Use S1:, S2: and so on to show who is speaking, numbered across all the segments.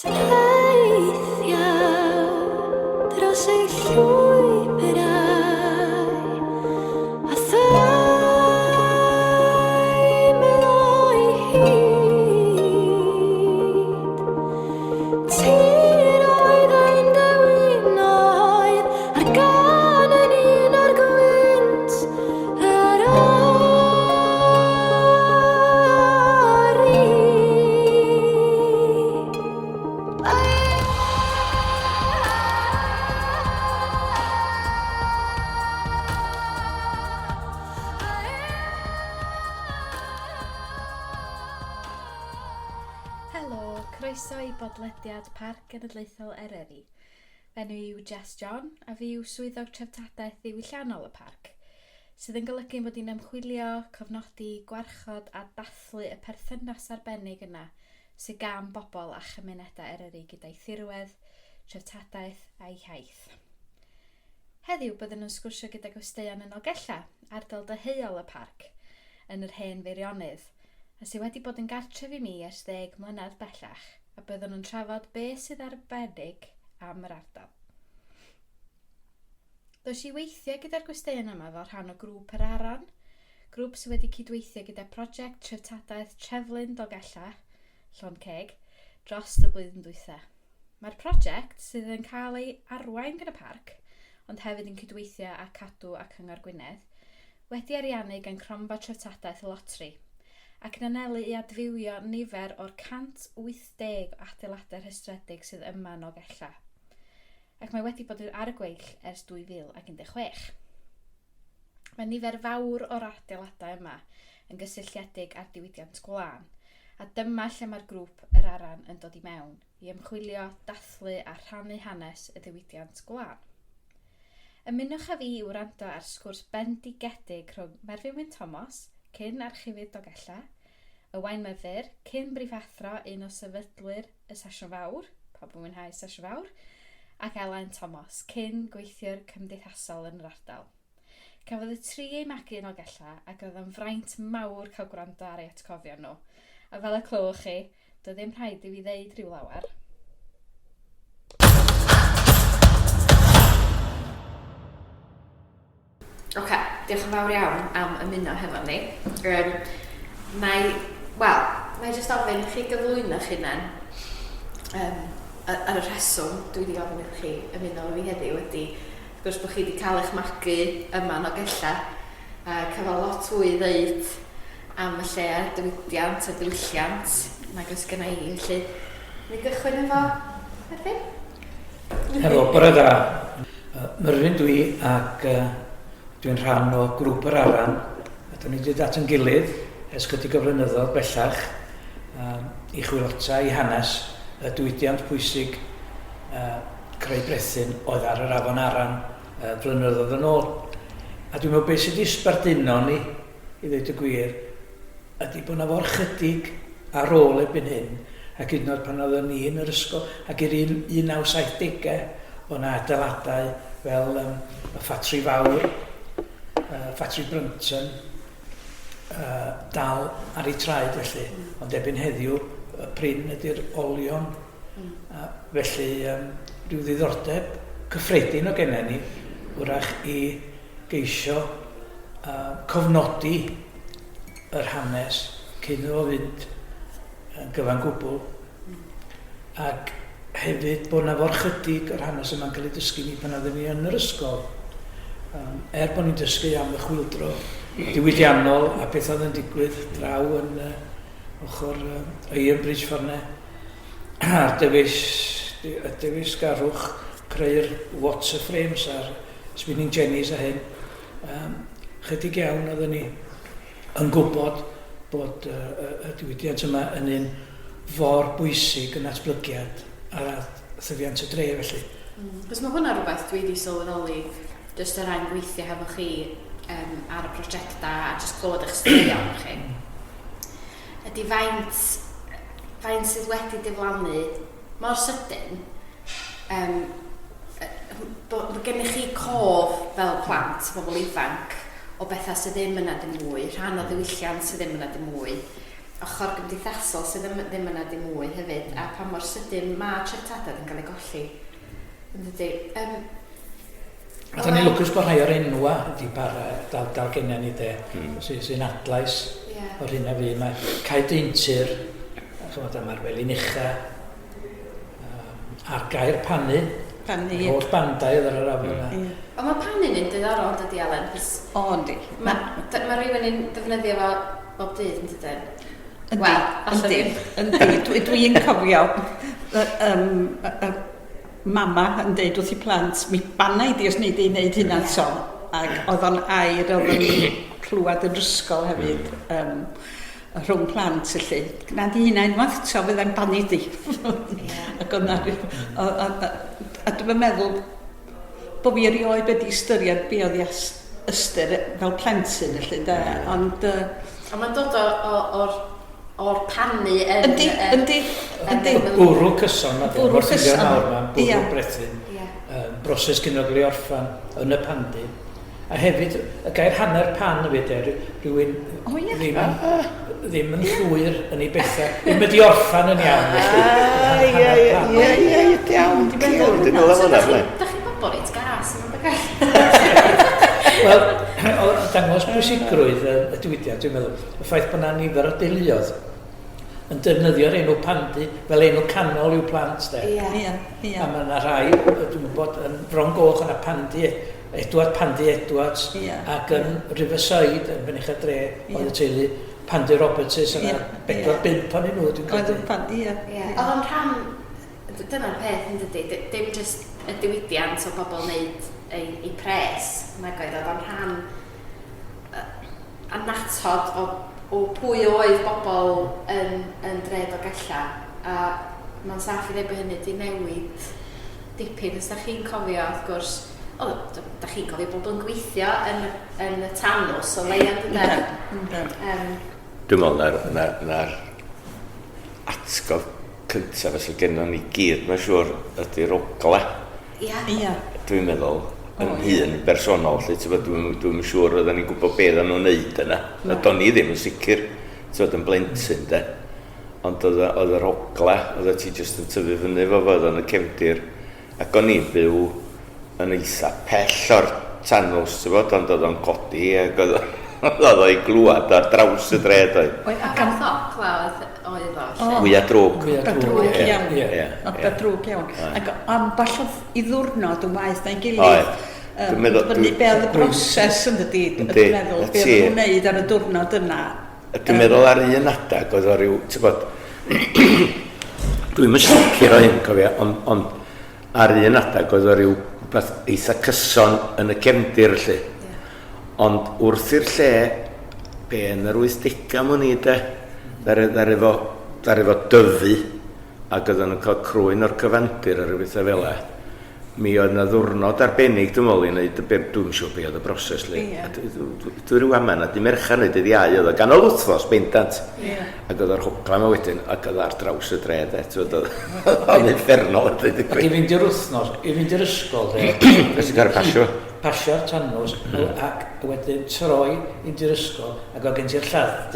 S1: Teithio dros ei llwybrau a thaim o'i hyd. Tir oedd ein dywinoedd ar gan yn un ar gwynt yr
S2: Croeso i Bodlediad Genedlaethol Eryri. Enw yw Jess John a fi yw swyddog treftadaeth diwylliannol y parc, sydd yn golygu bod ni'n ymchwilio, cofnodi, gwarchod a dathlu y perthynas arbennig yna sydd gan bobl a chymunedau Eryri gyda'i thirwedd, treftadaeth a'i hiaith. Heddiw byddwn nhw'n sgwrsio gyda gwesteion yn Dolgellau, ardal deheuol y parc, yn yr hen feirionydd, a sydd wedi bod yn gartref i mi ers 10 mlynedd bellach, a byddwn nhw'n trafod beth sydd arbennig am yr ardal. Does i weithio gyda'r gwesteion yma fel rhan o grŵp yr Aran, grŵp sydd wedi cydweithio gyda prosiect treftadaeth treflyn Dolgellau, Llonceg, dros y blwyddyn dwytha. Mae'r prosiect sydd yn cael ei arwain gyda parc, ond hefyd yn cydweithio â Cadw a Cyngor Gwynedd, wedi ariannu gan Cronfa Treftadaeth y Lotri, ac yn anelu i adfywio nifer o'r 180 o adeiladau rhestredig sydd yma yn Dolgellau, ac mae wedi bod ar y gweill ers 2016. Mae nifer fawr o'r adeiladau yma yn gysylltiedig â'r diwydiant gwlân, a dyma lle mae'r grŵp yr Aran yn dod i mewn i ymchwilio, dathlu a rhannu hanes y diwydiant gwlân. Ymunwch â fi i wrando ar sgwrs bendigedig rhwng Merfyn Wyn Thomas, cyn archifydd Dolgellau, Ywain Myfyr, cyn brifathro un o sefydlwyr y sesiwn fawr, pawb yn mwynhau sesiwn fawr, ac Elen Thomas, cyn gweithiwr cymdeithasol yn yr ardal. Cafodd y tri ei magu yn Dolgellau ac roedd yn fraint mawr cael gwrando ar ei atgofion nhw. A fel y clywch chi, doedd ddim rhaid i fi ddeud rhyw lawer. Diolch yn fawr iawn am ymuno hefo ni. Mae jyst ofyn i chi gyflwyno chi hunan ar y rheswm dwi wedi gofyn i chi ymuno efo fi heddiw ydy gwrs bod chi wedi cael eich magu yma yn Dolgellau a cael lot fwy i ddeud am y lle a'r diwydiant a diwylliant nag oes genna i, felly ni gychwyn efo Merfyn?
S3: Helo, bore da. Merfyn dwi ac dwi'n rhan o grŵp yr Aran. Dyn ni wedi dod at yn gilydd ers chydig o flynyddoedd bellach i chwilota i hanes y diwydiant pwysig creu brethyn oedd ar yr afon Aran flynyddoedd yn ôl. A dwi'n meddwl beth sydd wedi sbarduno ni, i ddweud y gwir, ydy bod yna for chydig ar ôl erbyn hyn, ac hyd yn oed pan oeddwn ni yn yr ysgol, ac i'r 1970au o na adeiladau fel y ffatri fawr, ffatri Brynton, dal ar ei traed felly, ond erbyn heddiw y prin ydy'r olion. Felly rhyw ddiddordeb cyffredin o gennym ni, wrach i geisio cofnodi yr hanes cyn o fynd yn gyfan gwbl, ac hefyd bod yna for chydig o'r hanes yma'n cael ei dysgu ni pan oeddwn ni yn yr ysgol. Bod ni'n dysgu am y chwyldro diwydiannol a beth oedd yn digwydd draw yn ochr Iron Bridge fforne, a'r dewis garwch creu'r water frames a'r spinning jennies a hyn. Chydig iawn oeddwn ni yn gwybod bod y diwydiant yma yn un for bwysig yn atblygiad a thyfiant y dre felly.
S2: Cos mae hwnna rhywbeth dwi wedi sylweddoli jyst yr rhaid gweithio hefo chi ar y prosiecta a jyst clywed eich straeon chi. Ydy faint sydd wedi diflannu mor sydyn bod gennych chi cof fel plant, bobl ifanc, o bethau sydd ddim yna dim mwy, rhan o ddiwylliant sydd ddim yna dim mwy, ochr gymdeithasol sydd ddim yna dim mwy hefyd, a pa mor sydyn mae treftadaeth yn cael ei golli. Ynddi.
S3: A da ni lwcus bod rhai o'r enwa wedi bara dal gennym ni de, sy'n adlais o'r hyn a fi. Mae Caedeintir, mae'r Felin Ucha, a'r gair Pannu, holl bandau oedd ar yr afon yna.
S2: Ond mae Pannu'n un diddorol, dydi Elen?
S4: O, yndi.
S2: Mae rhywun yn defnyddio fo bob dydd yn dydyn?
S4: Yndi. Dwi'n cofio mama yn deud wrth i plant, mi banau di os wneud i wneud hynna so. Ac oedd o'n air, oedd o'n clywed yn ysgol hefyd rhwng plant, felly. Gna di hynna'n math, so fydda'n bannu di. Ac o'n a dwi'n meddwl bod fi erioed wedi ystyried be oedd i ystyr fel plentyn, felly, de. Ond
S2: mae'n dod o'r pannu yn...
S4: Yndi.
S3: Bwrw cyson,
S4: bwrw cyson.
S3: Bwrw brethin. Broses gynoglu orffan yn y pandi. A hefyd, y gair hanner pan hefyd, rhywun ddim yn llwyr yn ei bethau. Ddim wedi orffan yn iawn.
S4: Ie, iawn.
S2: Da chi'n bobl reit gas yn y gael?
S3: Wel, o dangos pwysigrwydd y diwydiant, dwi'n meddwl, y ffaith bod yna nifer o deuluodd yn defnyddio'r enw pandi fel enw canol i'w plant, de. A mae yna rhai, dwi'n meddwl, yn Fron Goch yna pandi Pandi Edwards, ac yn Riverside, yn Benich a Dre, oedd y teulu Pandi Robertses, yna 4-5 o'n nhw, dwi'n
S4: credu. Oedd yn pandi,
S2: Oedd o'n rhan, dyna'r peth yn dydy, dim jyst y diwydiant o bobl wneud ei pres, nag oedd o'n rhan anatod o pwy oedd bobl yn Dre Dolgellau, a mae'n saff i ddweud bod hynny wedi newid dipyn, os da chi'n cofio, wrth gwrs, da chi'n cofio bobl yn gweithio yn y tanws o leia,
S5: Dwi'n meddwl na'r atgof cyntaf sy'n gennym ni gyd, mae'n siŵr, ydy'r ogla. Dwi'n meddwl, yn hun bersonol, dwi'n siŵr oedden ni'n gwybod beth o'n nhw'n neud yna. Do'n ni ddim yn sicr, yn blentyn, de. Ond oedd yr ogla, oedd ti jyst yn tyfu fyny fo fod yn y cefndir. Ac o'n i'n byw yn eitha pell o'r tanws, ond oedd o'n codi, ac oedd o'i glwad ar draws y dred oedd.
S2: A gath ogla oedd o?
S5: Wya drwg.
S4: Drwg iawn. Ac amball i ddwrnod yn waith na'n gilydd. Be oedd y broses yn dydi, dwi'n meddwl, be oedd nhw'n wneud ar y diwrnod yna.
S5: Dwi'n meddwl ar un adag oedd o ryw, dwi'n mynd sicr o hyn, cofio, ond ar un adag oedd o ryw eitha cyson yn y cefndir, lle. Ond wrth i'r lle, be yn yr 80au mwyn i, de, ddar efo dyfu, ac oedd nhw'n cael crwyn o'r cyfandir ar y bethau fel e. Mi oedd yna ddwrnod arbennig, dwi'n meddwl, i wneud, dwi'n siŵr be oedd y broses, le. Dwi'n rhyw aman, a di merchan oedd y iau, oedd o ganol wrthos, bendant. Ac oedd o'r hwgla yma wedyn, ac oedd ar draws y dred, oedd uffernol. Ac
S3: i fynd i'r wrthnos, i fynd i'r ysgol, de.
S5: Fes i gael pasio?
S3: Pasio'r tanws, ac wedyn troi i'r ysgol, ac oedd gen ti'r lladd,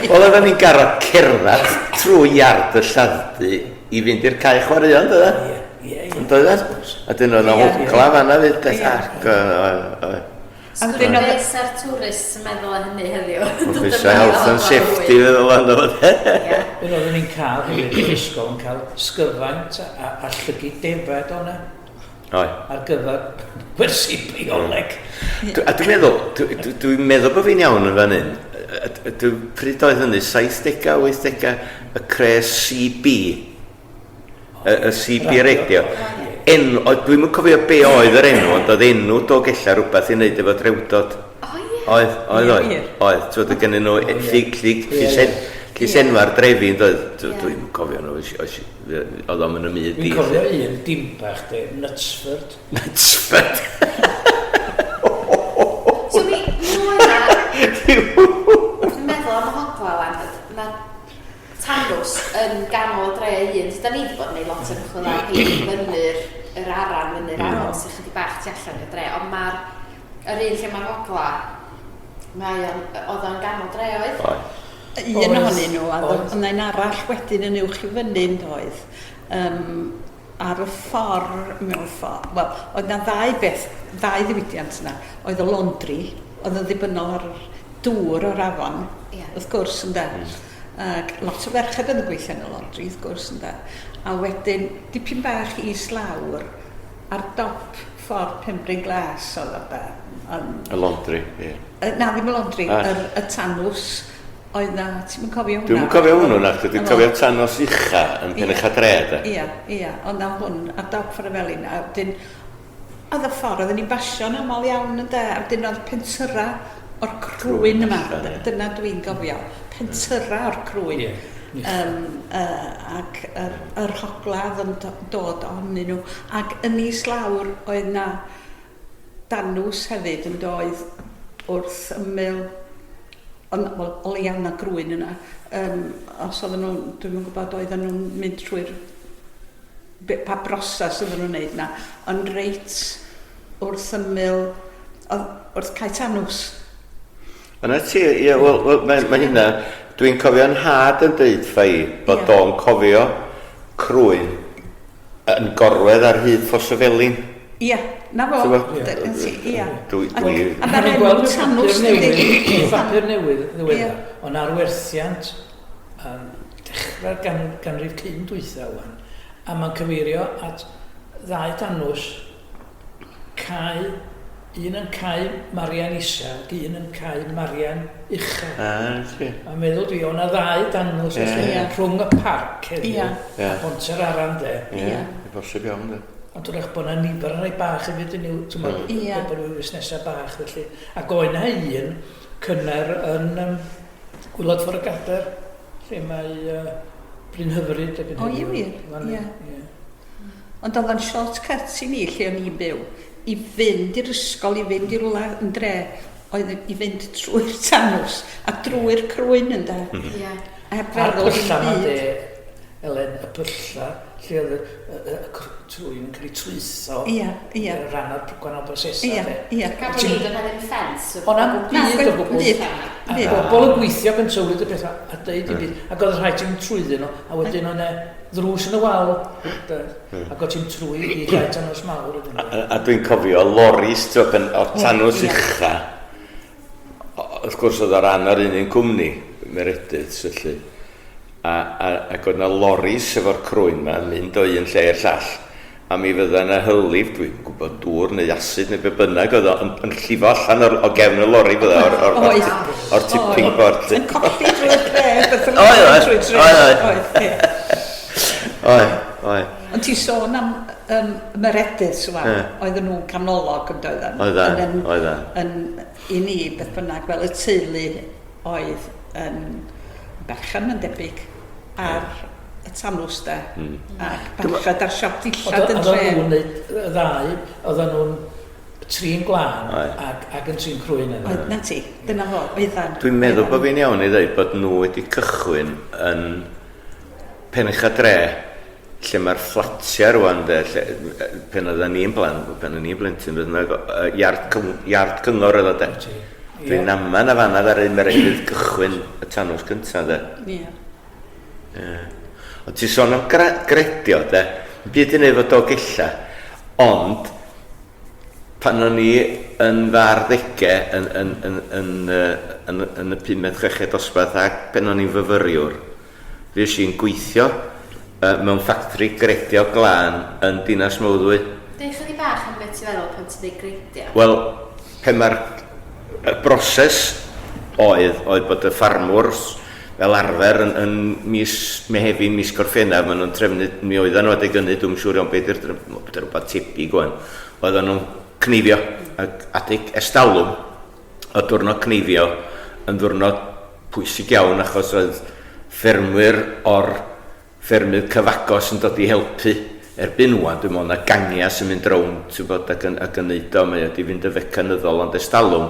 S5: Wel, oedden ni'n garad cerdded trwy iard y lladd i fynd i'r cae chwaraeon, dda? Doedd? A dyn nhw'n hwgla fanna fyd,
S2: Sgwrs ar tourist yn meddwl o hynny heddiw.
S5: Fysa health and safety feddwl fan o.
S3: Oedden ni'n cael, hefyd, i'r ysgol yn cael sgyfaint a llygu defed o'na. Ar gyfer wersi bioleg.
S5: A dwi'n meddwl bod fi'n iawn yn fan hyn. Pryd oedd hynny, 70au, 80au, y cres CB. Y CB radio. Dwi'n mynd cofio be oedd yr enw, ond oedd enw Dolgellau rhywbeth i wneud efo drewdod. Oedd. Oedd gennyn nhw llysenwa'r drefin, dwi'n cofio nhw, oedd o'n mynd y myd.
S3: Dwi'n cofio un dimbach, Nutsford.
S5: Nutsford.
S2: So mi dwi'n meddwl am y hogla lan, na tanws yn ganol dre un. Da ni wedi bod yn neud lot yn chwilio ar fyny'r aran sy'n chydig bach tu allan i'r dre, ond yr un lle mae'r hogla Oedd o'n ganol dre oedd?
S4: Un ohonyn nhw, a oedd yna'n arall wedyn yn uwch I fyny'n doedd. Ar y ffordd, mewn ffordd, wel, oedd yna ddau ddiwydiant yna. Oedd y laundry, oedd yn ddibynnol ar dŵr o'r afon, wrth gwrs ynda. Ac lot o ferched yn y gweithio yn y laundry, wrth gwrs ynda. A wedyn, dipyn bach islawr, ar dop ffordd Pembryn Glas oedd o da.
S5: Y laundry, ie.
S4: Na, ddim y laundry, y tanws. Oedd na, ti'n cofio hwnna?
S5: Dwi'n cofio hwnnw na, dwi'n cofio Tanos Ucha yn Penech a Dred.
S4: Ia, ond na hwn, ar dop ffordd y felin. A wedyn, oedd y ffordd, oedden ni'n basio'n aml iawn yn da, a wedyn oedd pentyra o'r crwyn yma. Dyna dwi'n gofio, pentyra o'r crwyn. Ac yr hogledd yn dod ohonyn nhw. Ac yn islawr oedd na danws hefyd yn doedd wrth ymyl o leia na grwyn yna. Os oedden nhw, dwi'n gwybod, oedden nhw'n mynd trwy'r pa broses oedden nhw'n neud na, ond reit wrth ymyl, wrth cael tanws.
S5: Yna ti, ie, wel, mae hynna, dwi'n cofio'n had yn deud ffai, bod o'n cofio crwyn yn gorwedd ar hyd Ffos y Felin.
S4: Ia, na fo. Ia.
S3: A na enw tanws papur newydd, ond arwerthiant dechrau ganrif cyn dwytha wan. A mae'n cyfeirio at ddau tanws cae, un yn cae Marian Isa, un yn cae Marian Ucha. A meddwl dwi, o'na ddau danws rhwng y parc heddiw, a Bonter Aran de.
S5: Ie, bosib iawn de.
S3: Ond dwi'n eich bod yna nifer yn rhai bach hefyd yn yw, ti'n meddwl, bod nhw'n busnesau bach felly. Ac oedd yna un cynnar yn Gwylod Ffordd y Gader, lle mae Bryn Hyfryd.
S4: O, i wir? Ie. Ond oedd o'n shortcut I ni lle o'n i'n byw. I fynd i'r ysgol, I fynd i'r rwla yn dre, oedd I fynd trwy'r tanws a drwy'r crwyn yn da. Ie.
S3: A'r pylla ma'n de, Elen, y pylla, lle oedd y trwy'n yn cael ei twyllo ran o'r gwahanol brosesau.
S2: Gaf ni yn hynny'n ffens?
S3: O'na'n byd o gwbl. A bobl yn gweithio yn tywyd y pethau a dweud I byd. Ac oedd rhaid ti'n trwyddyn nhw, a wedyn o'na ddrws yn y wal. Ac oedd ti'n trwy I gael tanws mawr.
S5: A dwi'n cofio loris o'r tanws Ucha. Wrth gwrs oedd o ran ar un cwmni, Meredydd, syllu. Ac oedd yna loris efo'r crwyn ma yn mynd o un lle i'r llall. A mi fydda yna hylif, dwi'n gwybod dŵr neu asid neu be bynnag, oedd o'n llifo allan o gefn y lori fydda o'r tipping board.
S4: Yn colli drwy'r dref,
S5: Oed.
S4: Ond ti sôn am Meredydd, oedden nhw'n canolog yn doedden. Oedden. I ni, beth bynnag, fel y teulu oedd yn berchan yn debyg ar y tanws da. Ac berchad ar siop dillad yn tre.
S3: Oedden nhw'n neud ddau, oedden nhw'n trin glân ac yn trin crwyn yna.
S4: Oedd na ti, dyna fo, oedden.
S5: Dwi'n meddwl bod fi'n iawn I ddweud bod nhw wedi cychwyn yn Penech a Dre, lle mae'r fflatiau rwan de, pen oedden ni'n blentyn, iard cyngor oedd o de. Dwi'n naman a fanad ar un Meredydd gychwyn y tanws gyntaf de. Ond ti'n sôn am gredio de, byd yn efo Dolgella, ond pan o'n i yn 40au yn y 15 dosbarth ac pen o'n i'n fyfyriwr, fues i'n gweithio mewn ffactri gredio glân yn Dinas Mowddwy.
S2: Dwi'n chydig bach am beth ti'n feddwl pan ti'n dweud gredio?
S5: Wel, pe mae'r broses oedd bod y ffarmwr fel arfer yn mis Mehefin, mis Gorffennaf, maen nhw'n trefnu, mi oedden nhw adeg ynny, dwi'n siŵr iawn beth yw'r rhywbeth tebyg gwan. Oedden nhw'n cnifio, adeg estalwm, o diwrnod cnifio, yn diwrnod pwysig iawn, achos oedd ffermwyr o'r ffermydd cyfagos yn dod I helpu erbyn wan, dwi'n meddwl na gangia sy'n mynd rownd ac yn neud o, mae wedi fynd y fecanyddol, ond estalwm,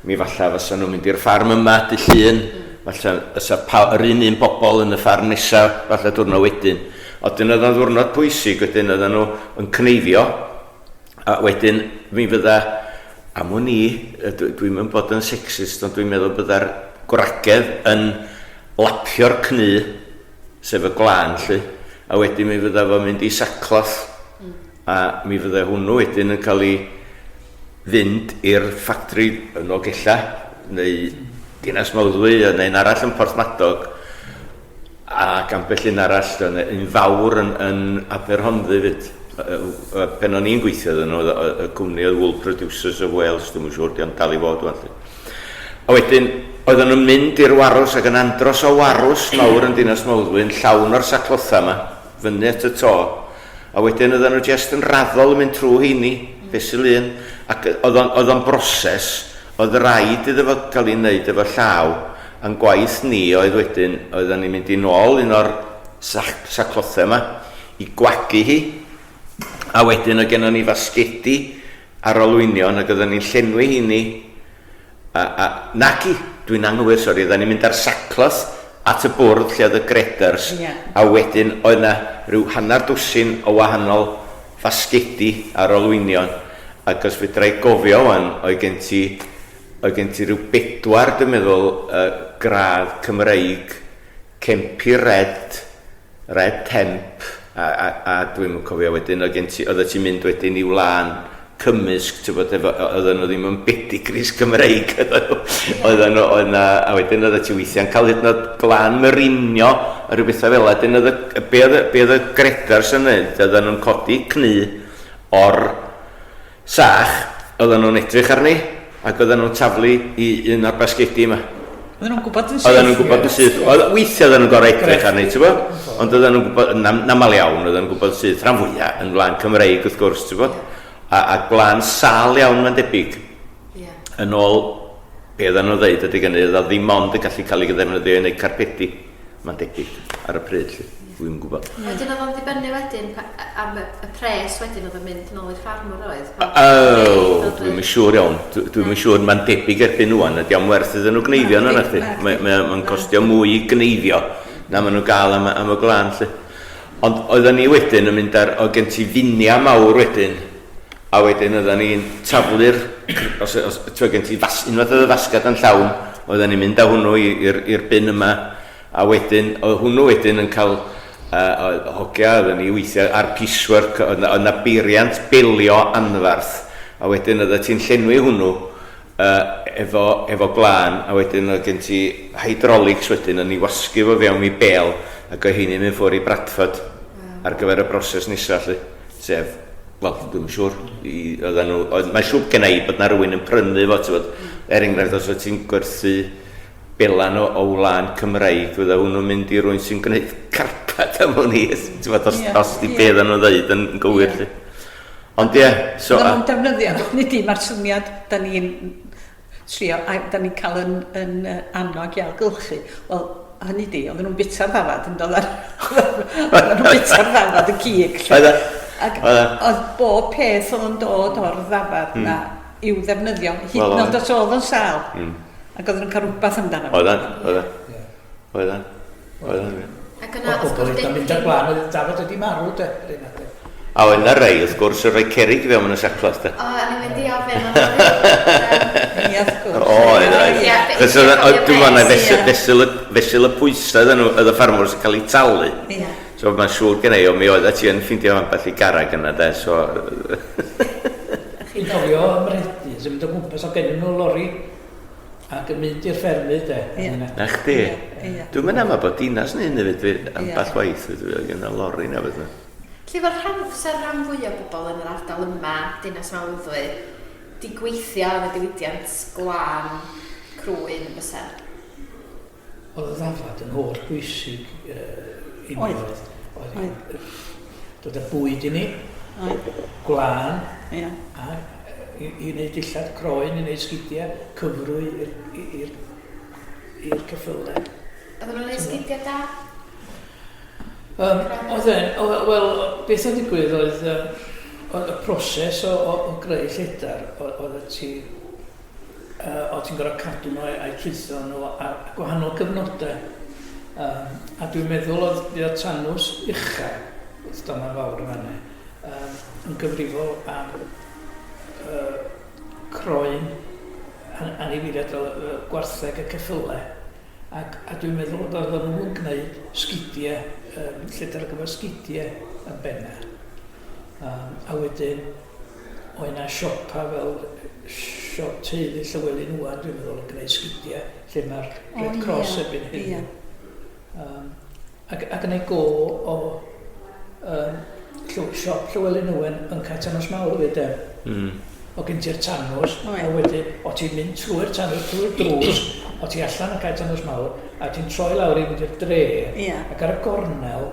S5: mi falla fysa nhw'n mynd i'r ffarm yma, dy llun, falla fysa yr un bobl yn y ffarm nesaf, falla diwrnod wedyn. Odyn oedd yn ddiwrnod pwysig, wedyn oedd nhw yn cneifio, a wedyn mi fydda am o'n i, dwi'n mynd bod yn sexist, ond dwi'n meddwl byddai'r gwragedd yn lapio'r cnu, sef y glân, lle, a wedyn mi fydda fo mynd i sacloth, a mi fydda hwnnw wedyn yn cael ei fynd i'r ffactri yn Dolgellau, neu Dinas Mawddwy, neu un arall yn Porthmadog, ac ambell un arall, un fawr yn Aberhonddu fyd. Pen o'n i'n gweithio ydyn nhw, y cwmni oedd Wool Producers of Wales, dwi'n siŵr, di'n dal i fod wan. A wedyn, oedden nhw'n mynd i'r warws ac yn andros o warws mawr yn Dinas Mawddwy, yn llawn o'r saclotha yma, fyny at y to. A wedyn oedden nhw just yn raddol yn mynd trwy heini, fesul un, ac oedd o'n broses, oedd rhaid iddo fo cael ei wneud efo llaw, a'n gwaith ni oedd wedyn, oedden ni'n mynd i nôl un o'r saclotha yma, i gwagu hi, a wedyn o gennym ni fasgedi ar olwynion ac oedden ni'n llenwi hini naci, dwi'n anghywir, sori, oedden ni'n mynd ar sacloth at y bwrdd lle oedd y greders a wedyn oedd yna rhyw hanner dwsin o wahanol fasgedi ar olwynion ac os fedra i gofio wan oedd gen ti rhyw 4 dwi'n meddwl gradd Cymreig cempi red temp a dwi'n cofio wedyn oedd ti'n mynd wedyn i wlân cymysg, oedden nhw ddim yn bedigris Cymreig, oedden nhw, a wedyn oedd ti weithiau'n cael hyd yn oed glân merinio a rhyw bethau fel, a be oedd y gredars yn neud, oedden nhw'n codi cnu o'r sach, oedden nhw'n edrych arni, ac oedden nhw'n taflu i un o'r basgedi yma.
S4: Oedden nhw'n gwybod yn syth.
S5: Oedden nhw'n gwybod yn syth. Weithiau oedden nhw'n gorau edrych arni, ti'n bod? Ond oedden nhw'n gwybod, namal iawn, oedden nhw'n gwybod syth rhan fwyaf yn wlân Cymreig wrth gwrs, ti'n bod? A glân sal iawn mae'n debyg. Yn ôl, be oedden nhw'n dweud ydy gynnu, oedd ddim ond yn gallu cael ei ddefnyddio i wneud carpedi. Mae'n debyg ar y pryd, dwi'n gwybod.
S2: Wedyn oedd o'n ddibynnu wedyn am y pres wedyn oedd yn mynd nôl i'r ffarmwr oedd?
S5: Dwi'n yn siŵr iawn. Dwi'n yn siŵr mae'n debyg erbyn nhw'n ydy am werth iddyn nhw gneifio yna na chi. Mae'n costio mwy i gneifio na maen nhw'n gael am y glân. Ond oedden ni wedyn yn mynd ar, o gen ti finia mawr wedyn, a wedyn oedden ni'n taflu'r, os gen ti unwaith oedd y fasgad yn llawn, oedden ni'n mynd â hwnnw i'r bin yma, a wedyn, oedd hwnnw wedyn yn cael hogia, oedden ni weithio ar piecework, oedd yna beiriant belio anfarth, a wedyn oedden ti'n llenwi hwnnw efo glân, a wedyn oedd gen ti hydraulics wedyn, yn ei wasgu fo fewn i bel, ac oedd hynny'n mynd ffwr i Bradford ar gyfer y broses nesaf, sef, wel, dwi'n siŵr, mae'n siŵr gen i bod na rhywun yn prynu fo, enghraifft os oedd ti'n gwerthu belan o wlân Cymreig, fydda hwnnw'n mynd i rhywun sy'n gwneud carpad am hwnni, os di beth nhw'n dweud yn gywir. Ond ie, so...
S4: Oedden nhw'n defnyddio, nid i, mae'r syniad, da ni'n trio, a da ni'n cael yn annog i algylchu. Wel, hynny di, oedden nhw'n bita'r ddafad yn dod ar... Oedden nhw'n bita'r ddafad y cig. Ac oedd bob peth oedd yn dod o'r ddafad na i'w ddefnyddio, hyd yn oed os oedd yn sal. Ac oedden nhw'n cael rhywbeth amdano.
S5: Oedden.
S2: Ac yna,
S3: o bobl yn mynd ar blaen, oedd dafod wedi marw, de.
S5: A oedd yna rei, wrth gwrs, yn rhoi cerig fewn yn y saclos, de.
S2: O, ni'n mynd i ofyn.
S5: Dwi'n meddwl, fesul y pwysau oedd y ffarmwr sy'n cael ei talu. So mae'n siŵr gen i, o mi oedd ti yn ffindio ambell i garag yna, de, so...
S3: Chi'n cofio ymredu, sy'n mynd o gwmpas o gennyn nhw lori, ac yn mynd i'r ffermydd, de.
S5: Na chdi? Dwi'n mynd am bod dinas neu hynny fyd, ambell waith, gen y lori na fyd.
S2: Lle fo'r rhan fwy o bobl yn yr ardal yma, Dinas Mawddwy, di gweithio yn y diwydiant glân crwyn yn bysar?
S3: Oedd y ddafad yn holl bwysig unwaith. Dod y bwyd i ni, glân, a i wneud dillad croen, i wneud sgidiau, cyfrwy i'r ceffylau.
S2: Oedden nhw'n gwneud sgidiau da?
S3: Wel, beth oedd digwydd oedd y proses o greu lledar, oedd ti'n gorfod cadw nhw a'i trwytho nhw ar gwahanol gyfnodau. A dwi'n meddwl oedd tanws uchaf, oedd Donna Fawr yn fanna, yn gyfrifol am croen anifeiliaid o gwartheg y ceffylau. A dwi'n meddwl bod oedden nhw'n gwneud sgidiau, llyda'r gyfer sgidiau yn benna. A wedyn, o yna siopa fel siop teulu Llywelyn Wyn, dwi'n meddwl, yn gwneud sgidiau, lle mae'r Red Cross ebyn hyn. Ac yna go o siop Llywelyn Wyn yn Caetanos Mawr wedi. O gen ti'r tanws, a wedyn, o ti'n mynd trwy'r tanws, trwy'r drws, o ti allan y Caetanos Mawr, a ti'n troi lawr i fynd i'r dre, ac ar y gornel,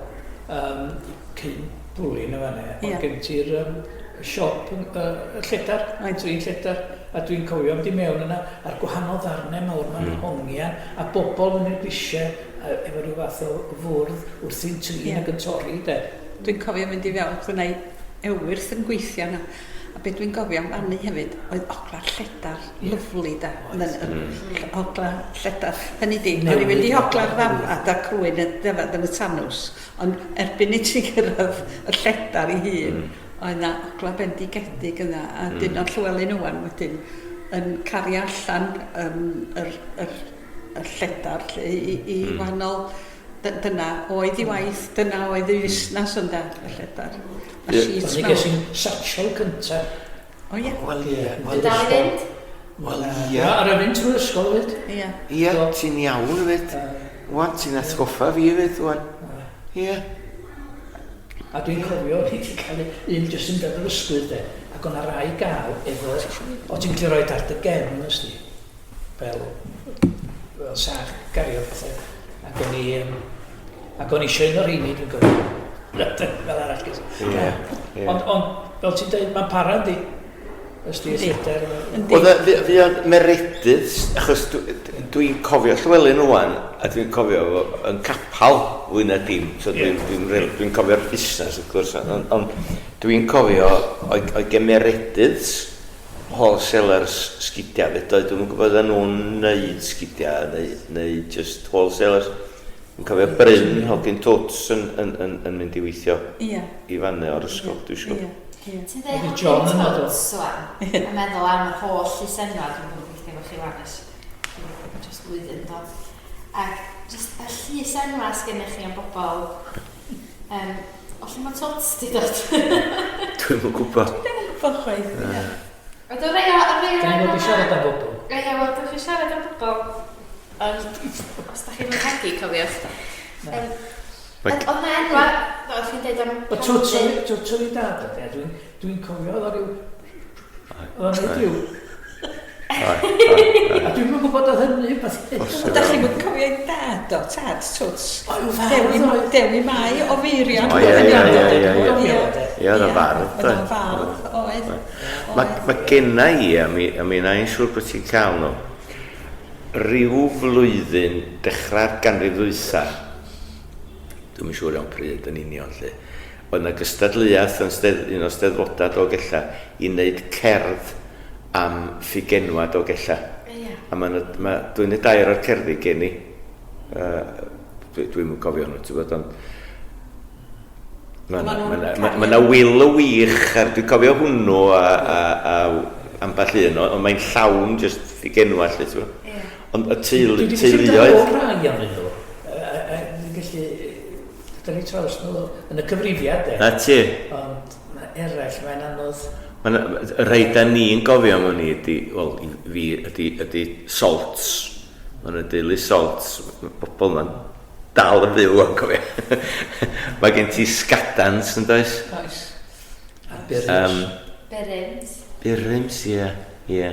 S3: cyn bwlyn y fanna, o gen ti'r siop lledar, dwi'n lledar, a dwi'n cofio am di mewn yna ar gwahanol ddarnau mawr ma'n hongian, a bobl yn y grisiau efo rhyw fath o fwrdd wrthi'n trin ac yn torri, de.
S4: Dwi'n cofio mynd i fewn, gwneud ewyrth yn gweithio yna. A beth dwi'n gofio am Anni hefyd, oedd ogla'r lledar lyflu da. Ogla'r lledar. Hynny di, o'n i fynd i ogla'r ddafad a crwyn y defad yn y tanws. Ond erbyn i ti gyrraedd y lledar i hun, oedd yna ogla bendigedig yna. A dyn o'n Llywelyn Wyn wedyn yn cario allan y lledar i wahanol. Dyna oedd i waith, dyna oedd i fusnas yna, y lledar.
S3: O'n i ges i'n satchel cyntaf.
S4: O ie?
S5: Wel ie.
S2: Dwi'n dal i fynd?
S5: Wel ie.
S3: Ar y fynd trwy'r ysgol fyd.
S4: Ie.
S5: Ie, ti'n iawn fyd. Wan, ti'n atgoffa fi fyd, wan. Ie.
S3: A dwi'n cofio, ni wedi cael un jyst yn dod o'r ysgwydd, de. Ac o'na rai gael efo, o ti'n gallu rhoi ar dy gefn, ysdi. Fel sach gario pethau. Ac o'n i eisiau un o'r heini, dwi'n gofio. Fel arall ges. Ond, fel ti'n dweud, mae'n para di. Ysdi, llyder.
S5: Fi o'n meredydd, achos dwi'n cofio Llywelyn Wyn, a dwi'n cofio yn capal wyna dim. So dwi'n cofio'r busnes, wrth gwrs. Ond dwi'n cofio o'i gemeredydd wholesalers sgidiau fyd, dwi'n gwybod yn nhw'n neud sgidiau neu just wholesalers. Dwi'n cofio Bryn, Hogyn Tots yn mynd i weithio i fannu o'r ysgol, dwi'n siŵr.
S2: Ti'n dweud Hogyn Tots wan, yn meddwl am yr holl lysenwa dwi'n gwybod gweithio efo chi wan ys. Just blwyddyn dod. Ac just y lysenwa sgennach chi am bobl, o lle mae Tots di dod?
S5: Dwi'n gwybod.
S4: Dwi'n gwybod chwaith.
S2: O dwi'n rei o...
S3: Dwi'n gwybod i siarad am bobl.
S2: Ie, wel, dwi'n chi siarad am bobl. Os da chi'n hegu, cofiwch. Ond na enwa, oedd chi'n dweud am...
S3: O twtio i dad, dwi'n cofio oedd o ryw... Oedd o'n ryw... A dwi'n mynd gwybod oedd hynny, beth...
S4: Da chi'n mynd cofio i dad o, tad, twts.
S3: O, yw fardd
S4: Dewi Mai o Feirion.
S5: O, ie, oedd o fardd.
S4: Oedd o'n fardd, oedd.
S5: Mae genna i, a mi na i'n siŵr bod ti'n cael nhw, ryw flwyddyn dechrau'r ganrif ddwytha, dwi'n siŵr iawn pryd yn union lle, oedd yna gystadleuaeth yn un o steddfodau Dolgellau i wneud cerdd am ffigenwa Dolgellau. A dwi'n ei dair o'r cerddi gen i, dwi'n cofio nhw, ti'n bod, ond Mae yna wyl y wych, a dwi'n cofio hwnnw a amball un, ond mae'n llawn jyst ffigenwa, lle, ti'n bod. Ond y teuluoedd...
S3: Dwi'n gallu o rai am nhw. Dwi'n gallu... Dwi'n ni traws nhw yn y cyfrifiad, de.
S5: Na ti.
S3: Ond eraill, mae'n anodd...
S5: Y rhai da ni'n gofio am hynny ydy salts. Mae'n deulu salts. Bobl ma'n dal yn fyw o'n cofio. Mae gen ti sgadans yn does?
S4: Oes.
S3: A byrryms.
S2: Byrryms.
S5: Ie.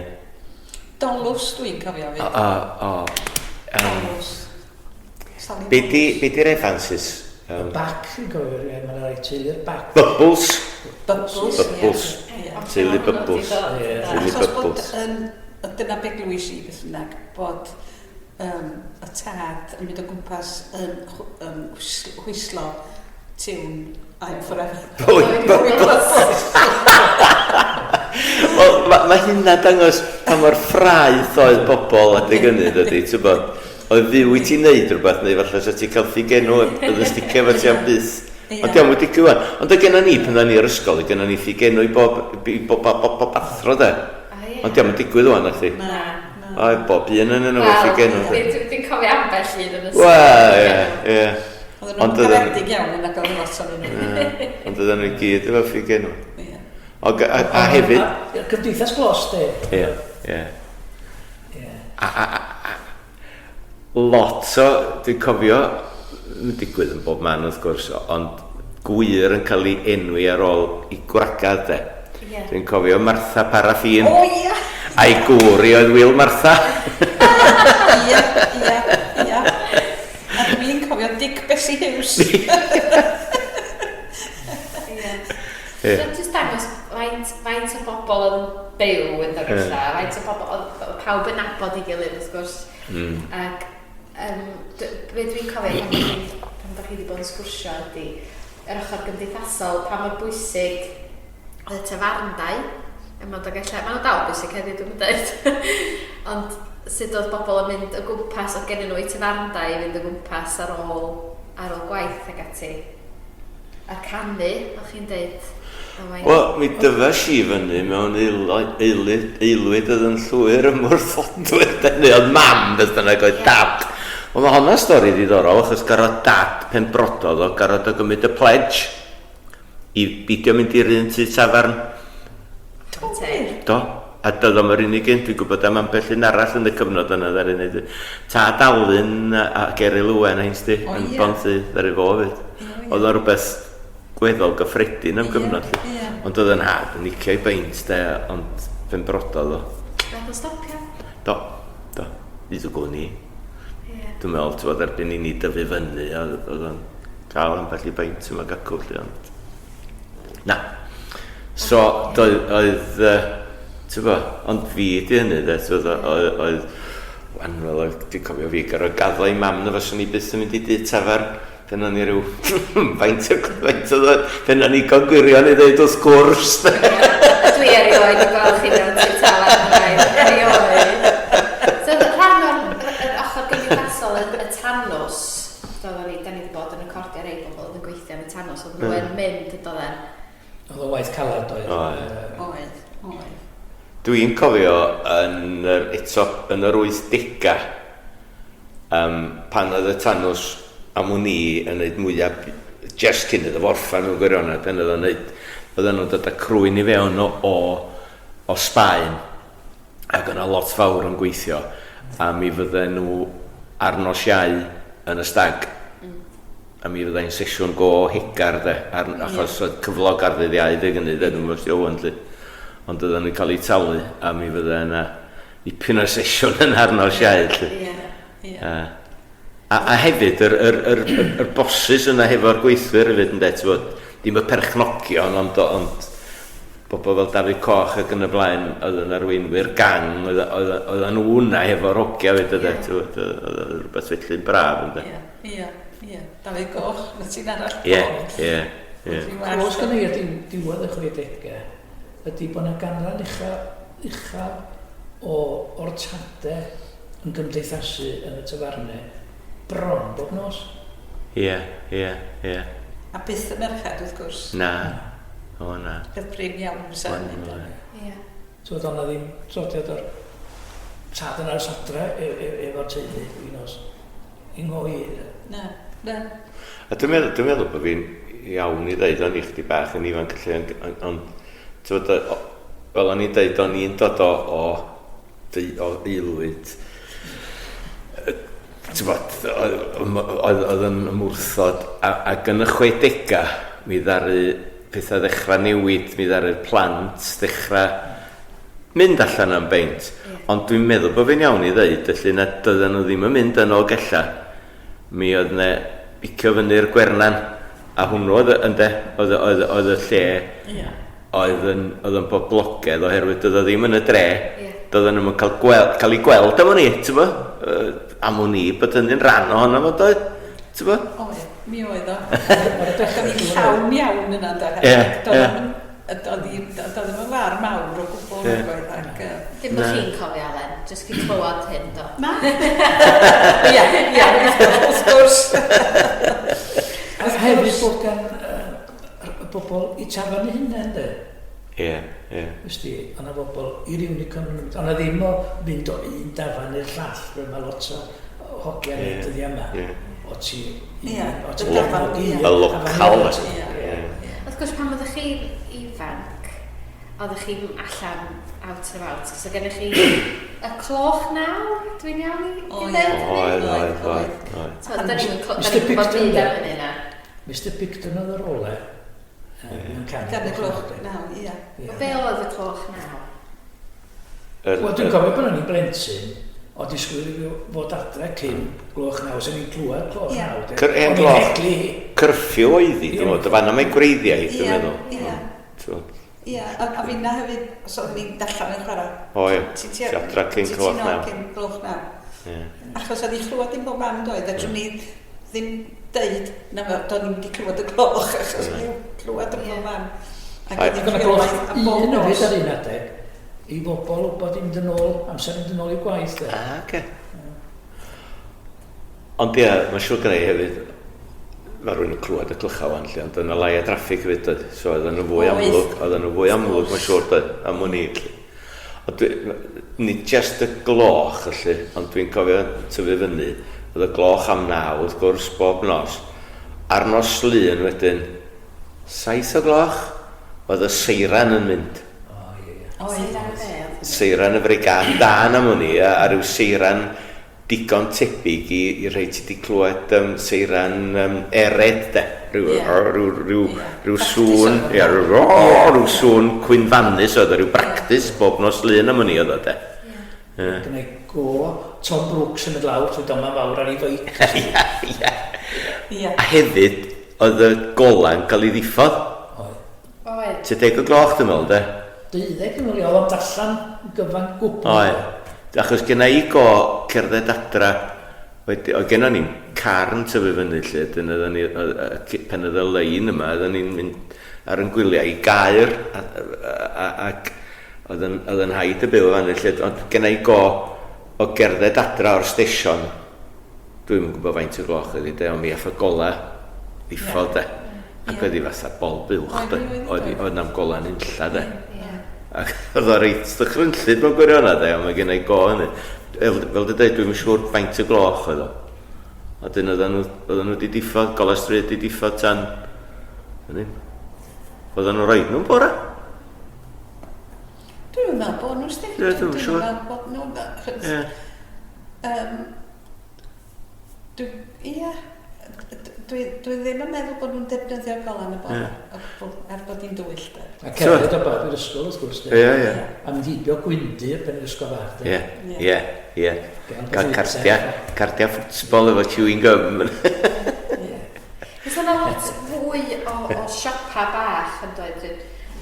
S4: Dolws dwi'n cofio fi. Dolws.
S5: Be di'r Efansis?
S3: Y bac yn gofio, mae'n rhaid teulu'r bac.
S5: Bubbles.
S4: Bubbles.
S5: Teulu Bubbles.
S4: Achos bod, dyna be glwys i beth bynnag, bod y tad yn mynd o gwmpas yn hwyslo tiwn I'm Forever.
S5: Wel, mae hynna dangos pa mor ffraith oedd bobl adeg ynny, dydy, ti'n bod, oedd fyw i ti wneud rhywbeth, neu falle sa ti cael ffigenw, oedd y sticio efo ti am byth. Ond diolch wedi gwywan. Ond o genna ni, pan da ni ar ysgol, genna ni ffigenw i bob athro, de. Ond diolch yn digwydd o'n chi.
S4: Na.
S5: O, bob un yn enw Werthu Genw.
S2: Dwi'n cofio ambell un yn ysgol.
S5: Wel, ie.
S4: Oedden nhw'n garedig iawn yn agor yn lot o'n nhw.
S5: Ond ydyn nhw i gyd efo Werthu Genw.
S4: Ie.
S5: A hefyd...
S3: Cymdeithas glos, de.
S5: Ie. Lot o, dwi'n cofio, yn digwydd yn bob man wrth gwrs, ond gwir yn cael ei enwi ar ôl i gwragad, de. Dwi'n cofio Martha Paraffin.
S4: O, ia!
S5: A'i gwri oedd Wil Martha.
S4: Ia. A dwi'n cofio Dick Bessie Hughes.
S2: Just dangos faint o bobl yn byw yn Dolgellau, faint o bobl, pawb yn nabod i gilydd wrth gwrs. Ac be dwi'n cofio pan da chi wedi bod yn sgwrsio ydy yr ochr gymdeithasol pa mor bwysig oedd y tafarndai yma Dolgellau. Maen nhw dal bwysig heddiw dwi'n dweud. Ond sut oedd bobl yn mynd o gwmpas o gennyn nhw i tafarndai i fynd o gwmpas ar ôl gwaith ag ati. A'r canu, o'ch chi'n dweud?
S5: Wel, mi dyfas i fyny mewn eilwyd oedd yn llwyr ym mwrthodwyr denu, oedd mam beth bynnag oedd dad. Ond mae honna stori ddiddorol, achos garod dad pen brododd o garod o gymryd y pledge i bidio mynd i'r un tŷ tafarn. Do. A doedd o'n yr unig un, dwi'n gwybod am ambell un arall yn y cyfnod yna ddari wneud. Tad Alun a Geri Lwen einsti yn Bontydd ddari fo fyd. Oedd o'n rhywbeth gweddol gyffredin am gyfnod. Ond oedd yn had yn licio i beint de, ond pen brododd o.
S2: Beth o stopio?
S5: Do. Nid o gwni. Dwi'n meddwl, ti'n bod erbyn i ni dyfu fyny, oedd o'n cael ambell i beint yma gacw. Na. So, oedd... Ti'n bo, ond fi di hynny, de, oedd... Dwi'n cofio fi garo gaddo i mam na faswn i byth yn mynd i dŷ tafar. Pen o'n i ryw... faint o pen o'n i gael gwirion i ddeud wrth gwrs.
S2: Dwi erioed yn gweld chi mewn tŷ tafar. Erioed. So, rhan o'r ochr gymdeithasol y Tanws, da ni wedi bod yn recordio rei bobl yn gweithio yn y Tanws, oedd nhw yn mynd yn doedden.
S3: Oedd o waith calad oedd.
S4: Oedd.
S5: Dwi'n cofio yn yr 80au pan oedd y Tanws am hwn i yn gwneud mwyaf Jess cyn iddo forffan mewn gwirionedd pan oedd o'n gwneud oedden nhw'n dod â crwyn i fewn o Sbaen ac yna lot fawr yn gweithio a mi fydden nhw ar nos Iau yn y stag a mi fydden sesiwn go hegar de achos oedd cyflog ar ddydd Iau de gynnu de dwi'n mwysio o'n lle ond oedden nhw'n cael ei talu a mi fydden yna dipyn o sesiwn yn ar nos Iau lle A hefyd, yr bosses yna hefo'r gweithwyr hefyd yn det, dim y perchnogion, ond bobl fel David Coch ac yn y blaen, oedd yn arweinwyr gang, oedd nhw hwnna hefo'r hogia hefyd, oedd rhywbeth felly'n braf yn det.
S4: Ie, David Coch, na ti'n arall.
S5: Ie.
S3: Os gan i'r diwedd y 60au, ydy bod yna ganran uchaf o'r tadau yn gymdeithasu yn y tafarnau bron bob nos.
S5: Ie.
S4: A byth y merchad wrth gwrs.
S5: Na.
S4: Bydd prin iawn fysa hynny.
S3: So oedd hwnna ddim trodiad o'r tad yna'r sadra efo'r teulu i nos. I ngoi.
S4: Na.
S5: A dwi'n meddwl bod fi'n iawn i ddeud o'n i chdi bach yn ifanc lle, ond fel o'n i'n deud o'n i'n dod o eilwyd oedd yn ymwrthod ac yn y 60au mi ddaru pethau ddechrau newid, mi ddaru'r plant ddechrau mynd allan am beint ond dwi'n meddwl bod fi'n iawn i ddeud felly na doedden nhw ddim yn mynd yn ôl gella mi oedd yna bicio fyny'r Gwernan a hwnnw oedd y lle oedd yn boblogaidd oherwydd doedd o ddim yn y dre doedden nhw'n cael ei gweld am hwn i, ti'n bo? Am hwn i, bod hynny'n rhan o hwnna fod oedd, ti'n bo?
S4: Oedd, mi oedd o. Doedd ni'n llawn iawn yna, doedd ddim yn far mawr o gwbl oedd.
S2: Dim bod chi'n cofio, Elen, jyst chi'n clywed hyn, do.
S4: Na? Ia, wrth gwrs.
S3: A hefyd bod gan y bobl i tafarn hynna, ynddo? Ysdi, o'na bobl i'r unicorn, o'na ddim o fynd o un dafan i'r llall, mae lot o hogiau yn dyddi yma. O ti...
S4: Y
S5: local.
S2: Wrth gwrs, pan oeddech chi ifanc, oeddech chi allan out and about, so gennych chi y cloch naw, dwi'n iawn i ddweud?
S5: Oedd.
S2: Da ni'n gwybod byd am hynny na.
S3: Mr Picton oedd yr ole.
S4: Gan y cloch naw, ia.
S2: Be oedd y cloch naw?
S3: Wel, dwi'n cofio bod nhw'n blentyn, o disgwyl i fod adre cyn gloch naw, sy'n ni'n clywed gloch naw.
S5: Cyrffio oedd hi, dwi'n meddwl, fanna mae gwreiddiau, dwi'n meddwl.
S4: Ia, a finna hefyd, os oeddwn ni'n dallan yn chwarae.
S5: O ie, ti adra cyn gloch naw.
S4: Cyn gloch naw. Achos oedd hi'n clywed dim bob man doedd, a drwy ni ddim deud na doedd ni'n wedi clywed y gloch, achos ni'n clywed y bob man. Ac oedd hi'n rhywbeth a bob nos.
S3: Un hefyd ar un adeg, i bobl bod i'n mynd yn ôl, amser mynd yn ôl i gwaith.
S5: Oce. Ond ia, mae'n siŵr gyda i hefyd, mae rhywun yn clywed y clycha wan, ond yna lai a draffig hefyd dod. So oedd nhw fwy amlwg, mae'n siŵr dod, am hwn i. Nid just y gloch, ond dwi'n cofio tyfu fyny, oedd y gloch am 9, wrth gwrs bob nos. Ar nos Lun wedyn, 7 o gloch, oedd y seiran yn mynd. Seiran y frigad dan am hwn i, a rhyw seiran digon tebyg i rhai ti wedi clywed seiran ered de. Rhyw sŵn, rhyw sŵn cwynfannus oedd rhyw bractis bob nos Lun am hwn i oedd o de.
S3: Gwna i go Tom Brooks yn y lawr, trwy dyma fawr ar ei feic.
S5: A hefyd, oedd y golan cael ei ddiffodd.
S2: Oedd.
S5: 10 o gloch dwi'n meddwl de.
S3: 12 yn ôl, oedd allan gyfan gwbl.
S5: Oedd. Achos genna i go cerdded adra, oedd genna ni'n car yn tyfu fyny lle, pen oedd y lein yma, oedden ni'n mynd ar yn gwyliau i gair, ac oedd yn haid y byw fan lle, ond genna i go o gerdded adra o'r stesion, dwi'n gwybod faint o gloch ydi, ond mi aff y gola ddiffod de, ac oedd hi fatha bol buwch de, oedd na'n gola yn unlla de. Ac oedd o reit dychrynllid mewn gwirionedd de, ond mae genna i go hynny. Fel dy dweud, dwi'n siŵr faint o gloch oedd o. A dyn oedden nhw wedi diffodd, gola stryd wedi diffodd tan... Oedden nhw roed nhw'n bora?
S4: Dwi'n meddwl bod nhw'n styd.
S5: Dwi'n siŵr.
S4: Dwi ddim yn meddwl bod nhw'n defnyddio'r golan y bora, er bod hi'n dwyll.
S3: A cerdded o bad i'r ysgol, wrth gwrs.
S5: Ie.
S3: A mynd hibio gwyndir ben i'r ysgol fawr.
S5: Ie. Gael cardia ffwtsbol efo chewing gum.
S2: Ys yna lot fwy o siopa bach yn dweud.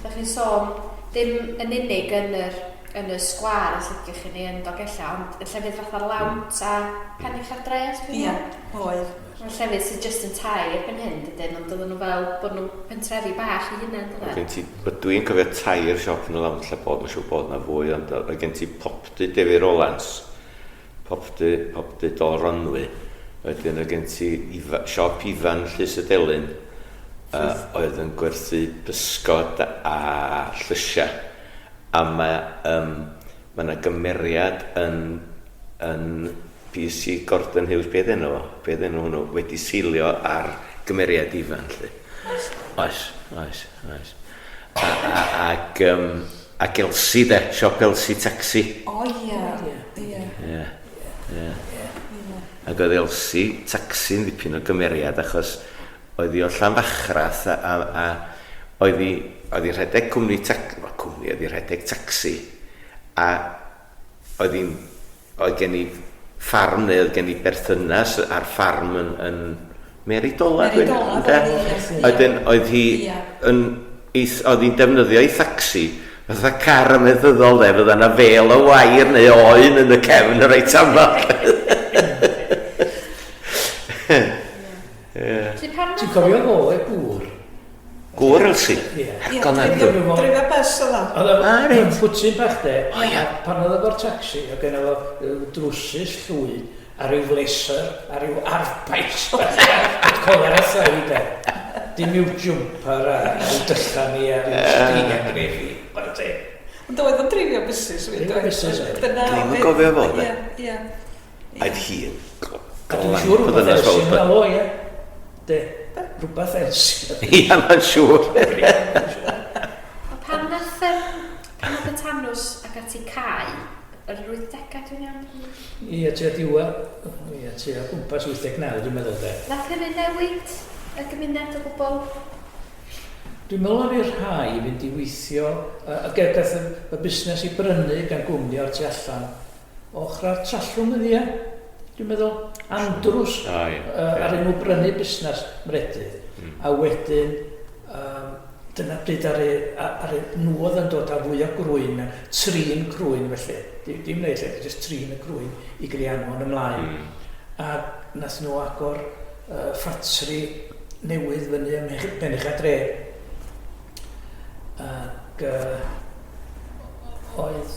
S2: Da chi'n sôn, ddim yn unig yn y sgwar os ydych chi ni yn Dolgellau, ond y llefydd fatha lawnt a pennych ar dres.
S4: Ie, oedd.
S2: Mae'n llefydd sydd just yn tair erbyn hyn, dydyn, ond oedden nhw fel bod nhw'n pentrefi bach i hynny, dydyn?
S5: Dwi'n cofio tair siop yn y lawn lle bod, mae'n siŵr bod na fwy, ond mae gen ti popdy Defi Rowlands, popdy Dolronwy, wedyn mae gen ti siop ifan Llys y Delyn, oedd yn gwerthu bysgod a llysia, a mae yna gymeriad yn PC Gordon Hughes, beth enw hwnnw, wedi seilio ar gymeriad ifan lle. Oes. Ac Elsie de, siop Elsie taxi.
S4: O ie.
S5: Ac oedd Elsie taxi'n ddipyn o gymeriad achos oedd hi o Llanfachrath a oedd hi rhedeg oedd hi rhedeg taxi a oedd gen i ffarm neu oedd gen i berthynas ar ffarm yn Meridola. Oedd hi'n defnyddio ei taxi fatha car ymeddyddol de, fydda yna fel o wair neu oen yn y cefn y reit aml.
S3: Ti'n cofio fo e gŵr?
S5: Gŵr Elsie?
S4: Drwyfa bus o dda.
S3: Oedd yn ffwtyn bach de, pan oedd o'r taxi, oedd gen efo drwsus llwy, a ryw fleser, a ryw arfbais, a colar a thai de. Dim yw jwmper a ryw dyllan ni a ryw string a grefi. Chwarae teg.
S4: Ond oedd o'n dreifio busnes.
S3: Dreifio busnes, oedd.
S5: Dwi'm yn cofio fo, de.
S4: Ie.
S5: Aeth hun.
S3: A dwi'n siŵr rhywbeth elsi yn alw, ie. De, rhywbeth elsi.
S5: Ia, mae'n siŵr.
S2: O pan nath y tanws ac at i cae, yr 80au dwi'n iawn?
S3: Ie, tua diwedd. Ie, tua gwmpas 89, dwi'n meddwl, de.
S2: Nath hynny newid y gymuned o gwbl?
S3: Dwi'n meddwl am i'r rhai fynd i weithio, a gath y busnes i brynu gan gwmni o'r tu allan ochr trallwm ydi, dwi'n meddwl, Andrws ar enw brynu busnes mredydd. A wedyn, dyna bryd ar nhw oedd yn dod â fwy o grwyn, trin crwyn felly. Dim wneud lle, jyst trin y crwyn i Grianmon ymlaen. A nath nhw agor ffatri newydd fyny ym Benech a Dre. Ac oedd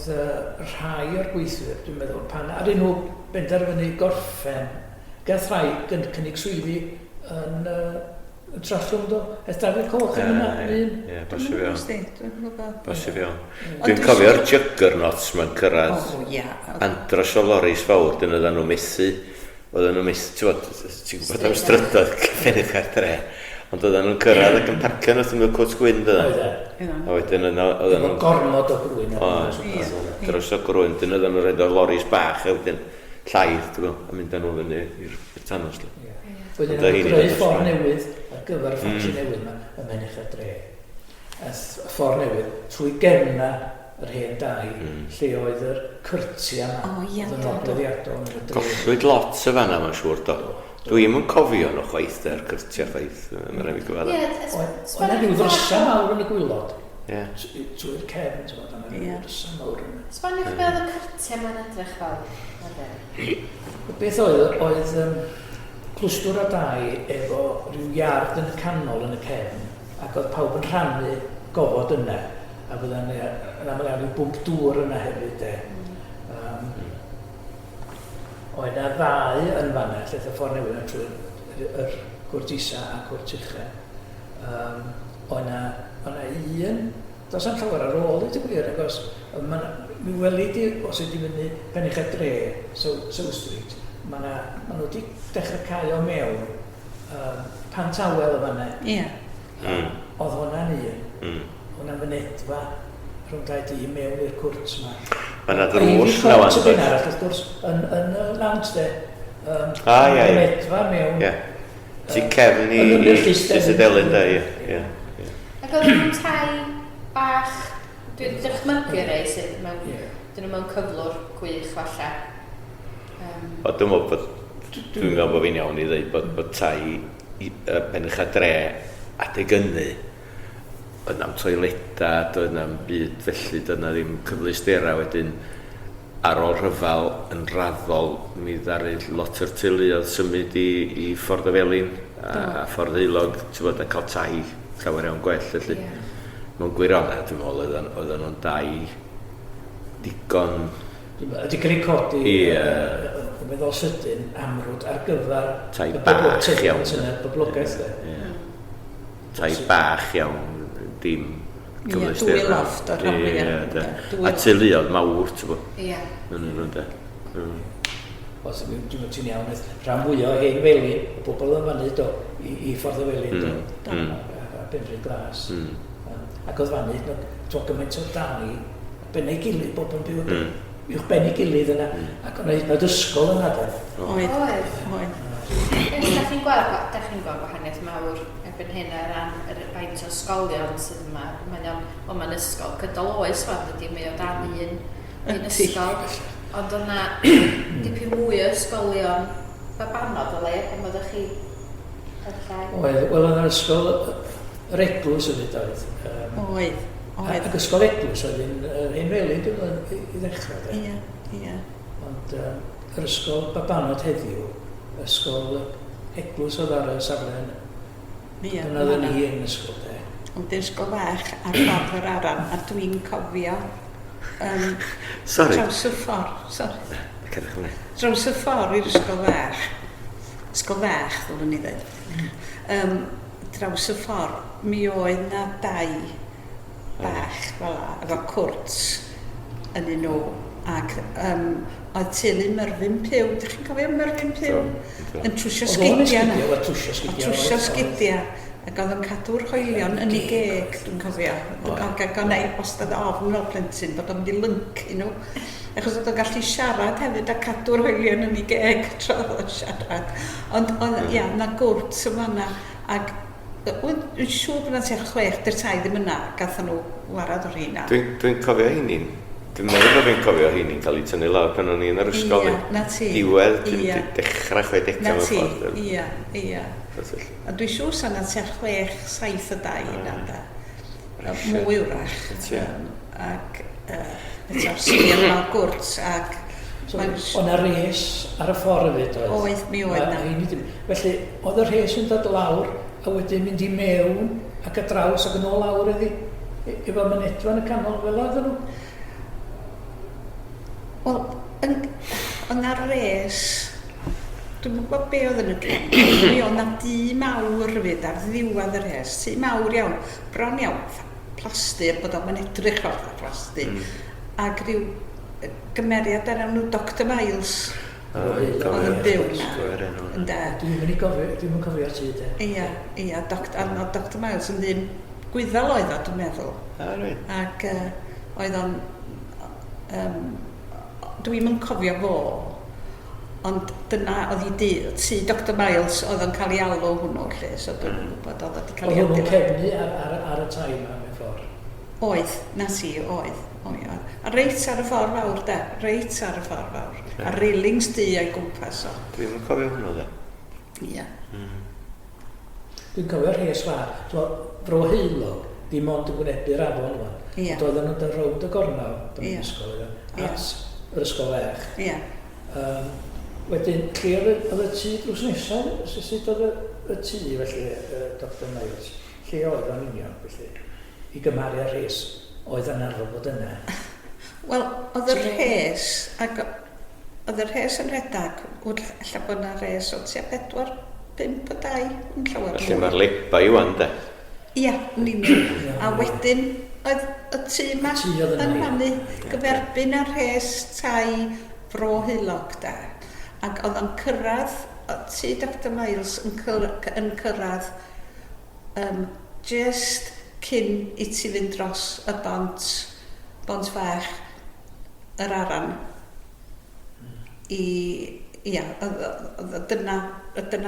S3: rhai o'r gweithwyr, dwi'n meddwl, pan ar nhw benderfynu gorffen, gath rhai cynnig swyddi yn trallwm do. Edd Dafydd Coch yn yna?
S5: Ie, bosib iawn. Dwi'n cofio'r juggernauts ma'n cyrraedd andros o loris fawr, dyn oedden nhw methu, ti'n gwybod am strydoedd Benech a Dre. Ond oedden nhw'n cyrraedd ac yn parcio nhw'n ymwneud cwt gwyn dydyn. A wedyn oedden nhw'n...
S3: gormod o grwyn.
S5: Dros o grwyn, dyn oedden nhw'n rhaid o loris bach a wedyn llaeth, a mynd â nhw fyny i'r tanws.
S3: Wedyn nhw'n creu ffordd newydd ar gyfer ffatri newydd yma ym Benech a Dre. Y ffordd newydd trwy gefna yr hen dau, lle oedd yr cyrtia yma. Oedd yn nodweddiadol yn y dre.
S5: Gollwyd lot y fanna, mae'n siŵr do. Dwi'n yn cofio nhw chwaith de'r cyrtia chwaith, mae'n rhaid i gyfadda.
S3: Oedd yna rhyw ddrysa mawr yn y gwylod. Trwy'r cefn, ti'n bod, yna rhyw ddrysa mawr yn y...
S2: Sbaniwch beth oedd y cyrtia mae'n edrych fel?
S3: Beth oedd clwstwr o dau efo rhyw iard yn y canol yn y cefn, ac oedd pawb yn rhannu gofod yna, a fydda'n aml rhyw bwmp dŵr yna hefyd. Oedd yna ddau yn fanna, lle y ffordd newydd yn trwy'r cwrt isa a cwrt ucha. Oedd yna un, dos am llawer ar ôl i ti gwir, agos mi welid i, os ydi fyny Benech a Dre, South Street, mae nhw wedi dechrau cael o mewn Pantawel o fanna. Oedd hwnna'n un. Hwnna'n fynedfa rhwng dau di mewn i'r cwrt yma.
S5: Mae yna drws na wan.
S3: Yn un arall, wrth gwrs, yn y lawnt de. Fynedfa mewn.
S5: Ti cefn i Elen da, ie.
S2: Ac oedd nhw'n tai bach, dwi'n dychmygu rei sydd mewn cyflwr gwych falle.
S5: Dwi'n meddwl bod fi'n iawn i ddweud bod tai Benech a Dre adeg ynny. Oedd na'm toileda, doedd na'm byd felly, doedd na ddim cyfleustera wedyn ar ôl rhyfal yn raddol mi ddaru lot o'r teuluoedd symud i Ffordd y Felin a Ffordd Heulog, ti'n bod, a cael tai llawer iawn gwell felly. Mewn gwirionedd, dwi'n meddwl, oedden nhw'n dau digon...
S3: Ydy greu codi, yn meddwl sydyn, amrwd ar gyfer
S5: tai bach iawn.
S3: Boblogaeth.
S5: Tai bach iawn, dim cyfleustera.
S4: Dwy loft o'r rhan.
S5: A teuluoedd mawr, ti'n bod.
S2: Ie.
S3: Os ti'n iawn, rhan fwy o hen felin, o bobl yn fannu do, i Ffordd y Felin, a Benfryd Glas. Ac oedd fannu, dwi'n gymaint o dau, ben ei gilydd, bob yn byw uwch ben ei gilydd yna, ac o'n ei ysgol yna.
S2: Oedd. Ydych chi'n gweld gwahaniaeth mawr erbyn hyn ar ran yr faint o ysgolion sydd yma. Mae'n ysgol gydol oes fan ydy, mae o dan un ysgol. Ond o'na dipyn mwy o ysgolion babanod o le, am oeddech chi yn lle?
S3: Wel, yn yr ysgol yr eglwys oedd oedd.
S4: Oedd.
S3: Ac ysgol eglwys oedd un felin i ddechrau.
S4: Ie.
S3: Ond yr ysgol babanod heddiw, ysgol eglwys oedd ar y safle yna. Dyna oedd ni yn ysgol de.
S4: Ond ysgol fach ar ffordd yr aran, a dwi'n cofio draws y ffordd, draws y ffordd i'r ysgol fach. Ysgol fach, ddylwn ni ddweud. Draws y ffordd, mi oedd na dau bach fel la, efo cwrt yn un nhw. Ac oedd teulu Merfyn Pyw, ydych chi'n cofio Merfyn Pyw? Yn trwsio sgidia yna.
S3: Oedd
S4: trwsio sgidia. Ac oedd yn cadw'r hoelion yn ei geg, dwi'n cofio. Ac o'n ei ostad ofn o'r plentyn bod o'n mynd i lyncu nhw. Achos oedd o'n gallu siarad hefyd a cadw'r hoelion yn ei geg tra oedd o'n siarad. Ond, ia, na gwrt yma yna. Ac dwi'n siŵr bod yna tua 6 dy'r tai ddim yna, gathen nhw warad o'r hynna.
S5: Dwi'n cofio hynny'n. Dwi'n meddwl bod fi'n cofio hynny'n cael ei tynnu lawr pan o'n i yn yr ysgol.
S4: Ia, na ti.
S5: Diwedd, dechrau 60 mewn ffordd.
S4: Ia. A dwi'n siŵr sa'n na tua 6-7 y dau yna, da. Mwy wrach. Ac eto, sir yma gwrt, ac...
S3: O'na res ar y ffordd hefyd oedd?
S4: Oedd, mi oedd na.
S3: Felly, oedd y res yn dod lawr, a wedyn mynd i mewn, ac y draws ac yn ôl lawr iddi, efo mynedfa yn y canol fel oedd nhw?
S4: Wel, yna res, dwi'n gwybod be oedd yn y dyn. Mi oedd na dŷ mawr fyd ar ddiwedd y res, tŷ mawr iawn, bron iawn, plastur, bod o'n edrych o'r plastur. Ac rhyw gymeriad ar enw Dr Miles oedd yn byw na.
S3: Dwi'n yn cofio'r tŷ, de.
S4: Ia, Dr Miles yn ddyn gwyddal oedd o, dwi'n meddwl. Ac oedd o'n... Dwi'n yn cofio fo, ond dyna oedd i tŷ Dr Miles oedd yn cael ei alw hwnnw lle, so dwi'n gwybod oedd wedi cael ei
S3: alw. Oedd hwnnw'n cefnu ar y tai yma mewn ffordd?
S4: Oedd, na si, oedd. A reit ar y ffordd fawr, de, reit ar y ffordd fawr. A railings di a'i gwmpas o.
S5: Dwi'n yn cofio hwnnw, de.
S4: Ia.
S3: Dwi'n cofio rhes fawr, Fro Heilog, dim ond yn gwynebu'r afon yma. Doedd yn y rownd y gornaw, dyma'n ysgol iddo. Yr ysgol fech. Wedyn, lle oedd y tŷ drws nesaf? Sut oedd y tŷ, felly, Dr Miles? Lle oedd o'n union, felly? I gymaru ar res, oedd yn arfer bod yna?
S4: Wel, oedd y res, ac oedd y res yn redag, lle bod yna res o tua 4-5 o 2 yn llawer.
S5: Felly mae'r lepa i wan, de?
S4: Ia, yn union. A wedyn, oedd y tŷ yma yn mannu gyferbyn ar res tai Fro Heilog, da. Ac oedd o'n cyrraedd, tŷ Dr Miles yn cyrraedd just cyn i ti fynd dros y bont fach, yr aran. Dyna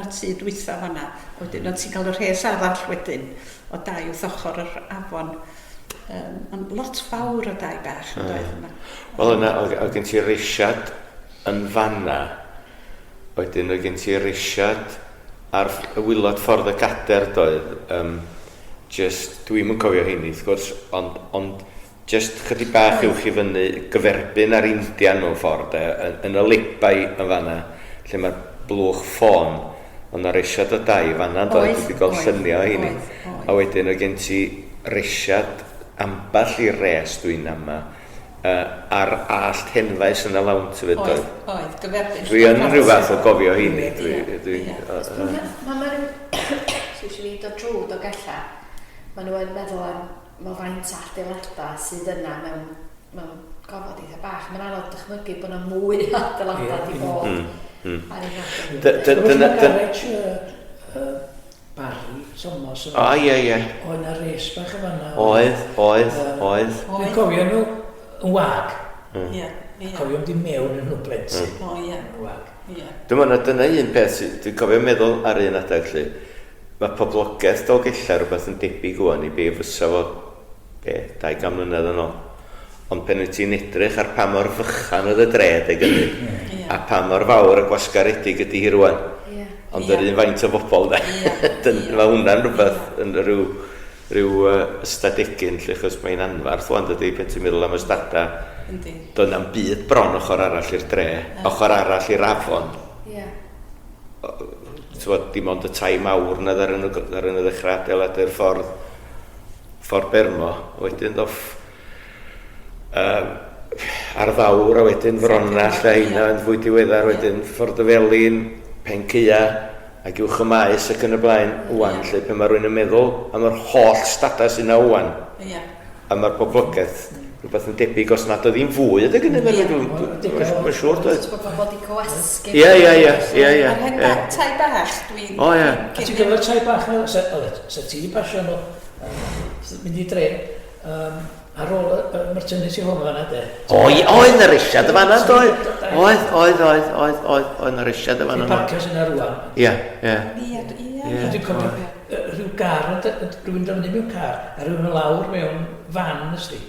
S4: tŷ dwytha fanna. Wedyn, oedd ti'n cael y rhes arall wedyn, o 2 wrth ochr yr afon. Ond lot fawr o 2 bach yn doedd yma.
S5: Wel yna, oedd gen ti risiad yn fanna, wedyn oedd gen ti risiad ar y wylod ffordd y gader doedd. Dwi'n yn cofio hynny, wrth gwrs, ond just chydig bach uwch i fyny gyferbyn ar Indian mewn ffordd, yn y lepau yn fanna, lle mae'r blwch ffôn, ond na risiad o 2 fanna, doedd wedi gael lluniau o hynny. A wedyn oedd gen ti risiad amball i res dwi'n yma, ar allt henfais yn y lawnt fyd oedd.
S4: Oedd, gyferbyn.
S5: Dwi yn rhyw fath o gofio hynny.
S2: Mae rhyw, sy'n eisiau fi dod drwy Dolgellau, maen nhw yn meddwl am faint adeiladau sydd yna mewn gofod eitha bach. Mae'n anodd dychmygu bod yna mwy adeiladau di bod.
S3: Dyna garage Barry Thomas.
S5: O, ie.
S3: Oedd na res bach yn fanna.
S5: Oedd.
S3: Dwi'n cofio nhw yn wag.
S4: Ie.
S3: Cofio di mewn yn nhw blentyn.
S4: O, ie.
S3: Wag.
S5: Dyna un peth, dwi'n cofio meddwl ar un adeg lle. Mae poblogaeth Dolgellau rhywbeth yn debyg gwan i be fysa fo 200 mlynedd yn ôl. Ond pen wyt ti'n edrych ar pa mor fychan oedd y dred ag ydy, a pa mor fawr y gwasgaredig ydy hi rwan. Ond yr un faint o bobl, de. Mae hwnna'n rhywbeth yn rhyw ystadegyn, lle chos mae'n anfarth wan dydy, pen ti'n meddwl am ystada. Doedd na'm byd bron ochr arall i'r dre, ochr arall i'r afon. Dim ond y tai mawr na ddar yn y ddechrau adeiladu'r ffordd Bermo, wedyn ddoff ar ddawr, a wedyn Fronna, lle hynna yn fwy diweddar, wedyn ffordd y Felin, Pen Cea, ac uwch y maes ac yn y blaen, wwan, lle pe mae rhywun yn meddwl am yr holl stada sy'n na wwan. a mae'r boblogaeth rhywbeth yn debyg os nad oedd hi'n fwy ydy gynnu mae'n siŵr doedd.
S2: Bod pobl wedi cywasgu.
S5: Ie.
S4: Ar hyn tai bach dwi'n...
S5: O ie.
S3: A ti'n gyfer tai bach na, se ti basio nhw, mynd i dre, ar ôl y maternity home fanna de.
S5: Oedd na risiad y fanna, doedd? Oedd na risiad y fanna.
S3: Ti'n parcio sy'n ar rwan.
S5: Ie.
S3: A dwi'n cofio rhyw gar, rhywun dyfynu mewn car, a rhywun yn lawr mewn fan ysdi.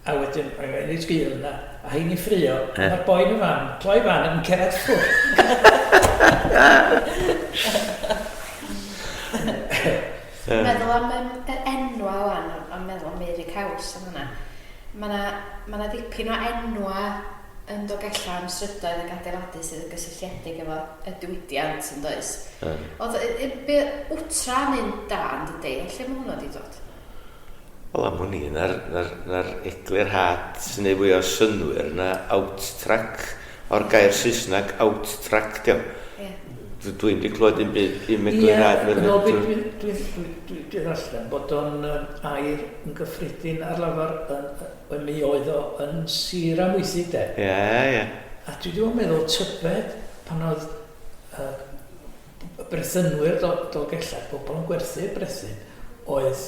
S3: A wedyn, mae'n ei sgil yna, a hyn i ffrio, mae'r boi yn y fan, cloi fan yn cered ffwrdd.
S2: Meddwl am yr enwa wan, am meddwl am Eryri Caws am hynna. Mae yna dipyn o enwa yn Dolgellau am strydoedd ac adeiladu sydd yn gysylltiedig efo y diwydiant yn does. Oedd wtra mynd da yn dydy, lle mae hwnna di dod?
S5: Wel am hwnni, na'r eglur had sy'n ei fwy o synwyr, na out-track o'r gair Saesneg out-track, dio. Dwi'n di clywed un byd i'n eglur had.
S3: Dwi'n allan bod o'n air yn gyffredin ar lafar mi oedd o yn sir amwysig de.
S5: Ie.
S3: A dwi ddim yn meddwl tybed pan oedd brethynwyr Dolgellau, bobl yn gwerthu brethyn, oedd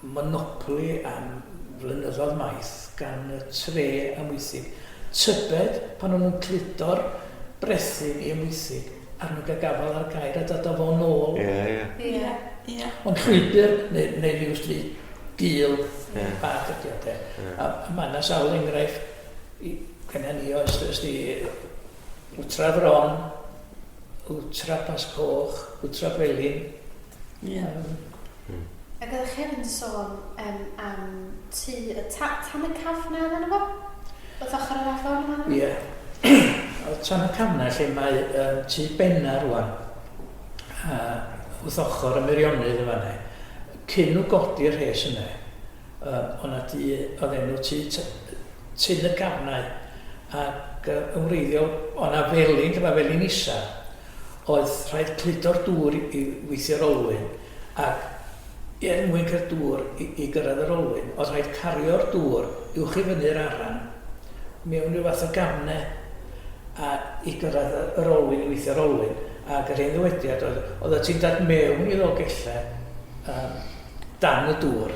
S3: monopoli am flynyddoedd maith gan y tre amwysig. Tybed pan o'n nhw'n cludo'r brethyn i amwysig arno gael gafal ar gair a dod o fo nôl.
S4: Ie.
S3: Ond llwybr neu rhyw stryd gil bach ydi o de. A mae yna sawl enghraifft genna ni o ysdi wtra fron, wtra pas coch, wtra felin.
S2: Ac ydych chi yn sôn am tŷ, tan y cafna yna fo? Oedd ochr yr afon yma?
S3: Ie. Tan y cafna lle mae tŷ benna rwan. Wrth ochr y Meirionydd y fanna. Cyn nhw godi'r rhes yna. Oedd enw tyn y cafnau. Ac yn wreiddiol, oedd yna felin, dyma felin isa. Oedd rhaid cludo'r dŵr i weithio'r olwyn. Ac mwyn cael dŵr i gyrraedd yr olwyn, oedd rhaid cario'r dŵr uwch i fyny'r aran mewn rhyw fath o gamnau a i gyrraedd yr olwyn, i weithio'r olwyn. Ac yr hyn ddywediad oedd ti'n dod mewn i Dolgellau dan y dŵr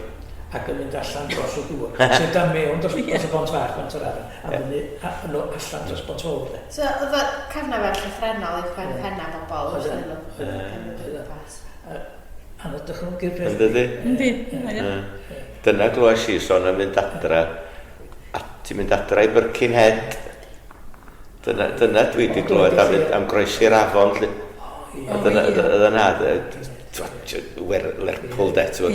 S3: ac yn mynd allan dros y dŵr. Ti'n dod mewn dros y bont fach, bont yr aran, a mynd allan dros bont fawr.
S2: So oedd y cafna fel llythrenol i'w chwen penna bobl?
S3: Anodd dychmygu'r peth.
S5: Ynddi? Dyna glywes i sôn am mynd adra, a ti'n mynd adra i Birkenhead. Dyna dwi wedi glywed am groesi'r afon. Dyna na, Lerpwl de, ti'n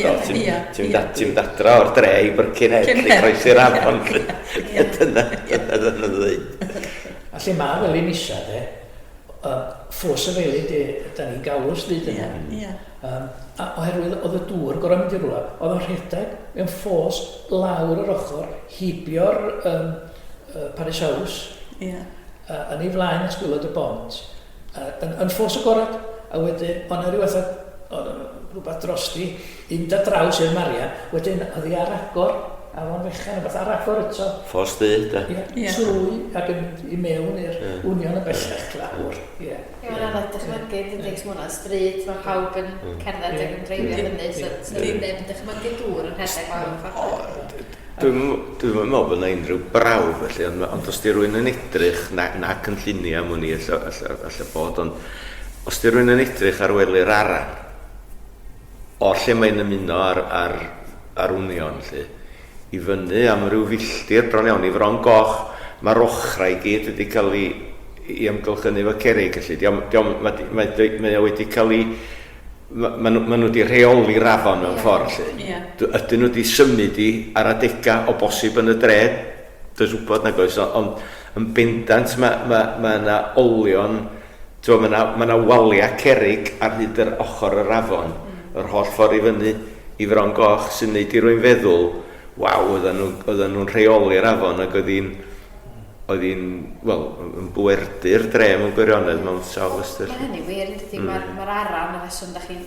S5: mynd adra o'r dre i Birkenhead, i groesi'r afon. Dyna ddweud.
S3: A lle mae fel un isa, ffos y feli, da ni'n gawrs dyd yna. A oherwydd oedd y dŵr gorau mynd i rwla, oedd o'n rhedeg mewn ffos lawr yr ochr, hibio'r Paris House, yn ei flaen yn sgwylod y bont, yn ffos y gorau, a wedyn o'n rhyw rhywbeth drosti, un da draws i'r Maria, wedyn oedd hi ar agor, a fo'n fechan, ar agor eto.
S5: Ffos dyd, da.
S3: Trwy, ac yn i mewn i'r wnion y bellach lawr. Ie,
S2: mae'n anodd dychmygu, dydych mwyn stryd, mae pawb yn cerdded ac yn dreifio fyny, so ddim dychmygu dŵr yn rhedeg lawr yn ffordd.
S5: Dwi'n meddwl bod yna unrhyw brawf, felly, ond os di rwy'n yn edrych, nac yn lluni am hwnni, alle bod, ond os di rwy'n yn edrych ar wely'r aran, o lle mae'n ymuno ar wnion, lle, i fyny am ryw filltir bron iawn i Fron Goch, mae'r ochrau i gyd wedi cael ei amgylchynu fo cerrig, mae wedi cael ei... Mae nhw wedi rheoli'r afon mewn ffordd, ydyn nhw wedi symud i ar adega o bosib yn y dre, dys wybod nag oes, ond yn bendant mae yna olion, mae yna walia cerrig ar hyd yr ochr yr afon, yr holl ffordd i fyny i Fron Goch sy'n neud i rwy'n feddwl, waw, oedden nhw'n rheoli'r afon ac oedd hi'n, wel, yn bwerdu'r dre mewn gwirionedd mewn sawl ystyr.
S2: Mae hynny wir, ydy, mae'r aran, y feswm da chi'n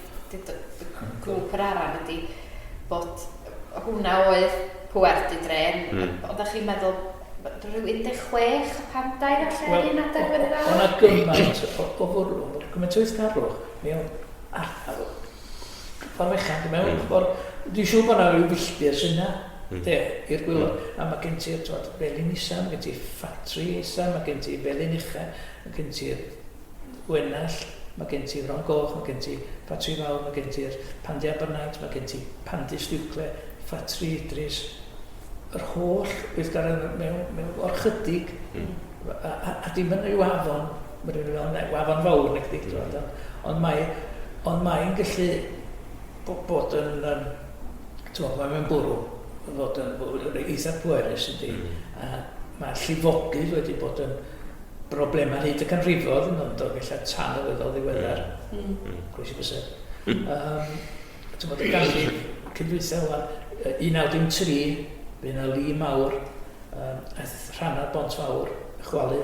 S2: grŵp yr aran ydy bod hwnna oedd pwerth i dren. Oeddech chi'n meddwl rhyw 16 o pandau falle ar un adeg wedi dda?
S3: O'na gymaint o fwrw, gymaint o weithgarwch mewn ardal. Ffordd fechan, dwi'n siŵr bod yna rhyw filltir sy'n yna, i'r gwylod. A mae gen ti'r felin isa, mae gen ti ffatri isa, mae gen ti felin ucha, mae gen ti'r gwenall, mae gen ti Fron Goch, mae gen ti ffatri fawr, mae gen ti'r pandi Abernant, mae gen ti pandi Stiwcle, ffatri Idris, yr holl weithgaredd mewn orchydig, a dim yn rhyw afon, mae'n rhyw afon fawr neu chdig, ond mae'n gallu bod yn, mae'n bwrw, fod yn eitha pwerus ydy, a mae llifogydd wedi bod yn broblema hyd y canrifodd yn ond o gella tan o feddwl ddiweddar. Croesi bysau. Ti'n bod y ganrif cydweithio 1993, bydd yna lu mawr, rhanna'r bont fawr, chwalu,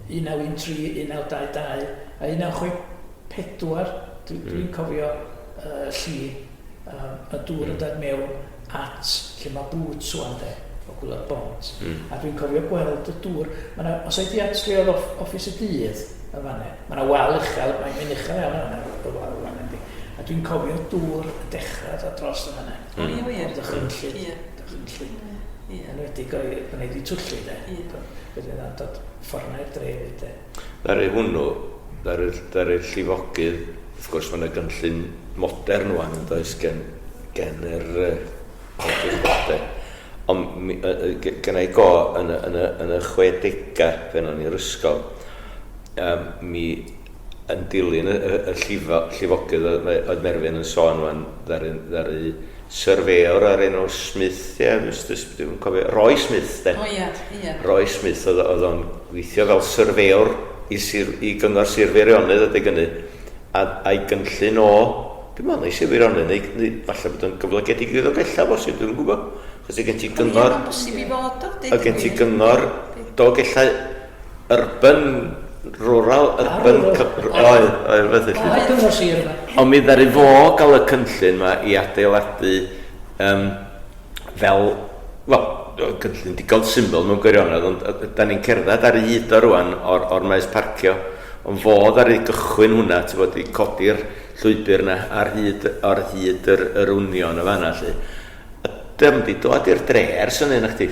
S3: 1913, 1922, a 1964, dwi'n cofio llu, y dŵr yn dod mewn at lle mae bwt swan o gwylio'r bont. A dwi'n cofio gweld y dŵr, os o'i di at lle oedd office y dydd yn fanna, mae yna wal uchel, mae'n uchel iawn yna, y wal fanna. A dwi'n cofio dŵr y dechrau dros y fanna. Oedd y chynllid. Yn wedi gwneud i twllu, Bydd yna'n dod ffornau'r dref,
S5: Dari hwnnw, dari llifogydd, wrth gwrs mae'n gynllun modern wan, yn does gen yr awdurdodau. Ond gen i go yn y 60au pen o'n i'r ysgol, mi yn dilyn y llifogydd oedd Merfyn yn sôn wan ddari surveyor ar enw Smith, dwi'n cofio, Roy Smith, Roy Smith oedd o'n gweithio fel surveyor i gyngor Sir Feirionnydd adeg hynny, a'i gynllun o, dwi'n meddwl, Sir Feirionnydd, neu falle bod yn gyflogedig i ddogella bosib, dwi'n gwybod. Chos gen ti gyngor... A gen ti gyngor Dolgellau urban, rural, urban... Oedd
S3: gyngor Sir yma.
S5: Ond mi ddari fo gael y cynllun yma i adeiladu fel... Wel, cynllun digon symbol mewn gwirionedd, ond da ni'n cerdded ar y hyd o rwan o'r maes parcio, ond fod ar ei gychwyn hwnna, ti fod i codi'r llwybr yna ar hyd yr wnion y fanna, lle. Dim di dod i'r dre ers hynny na chdi.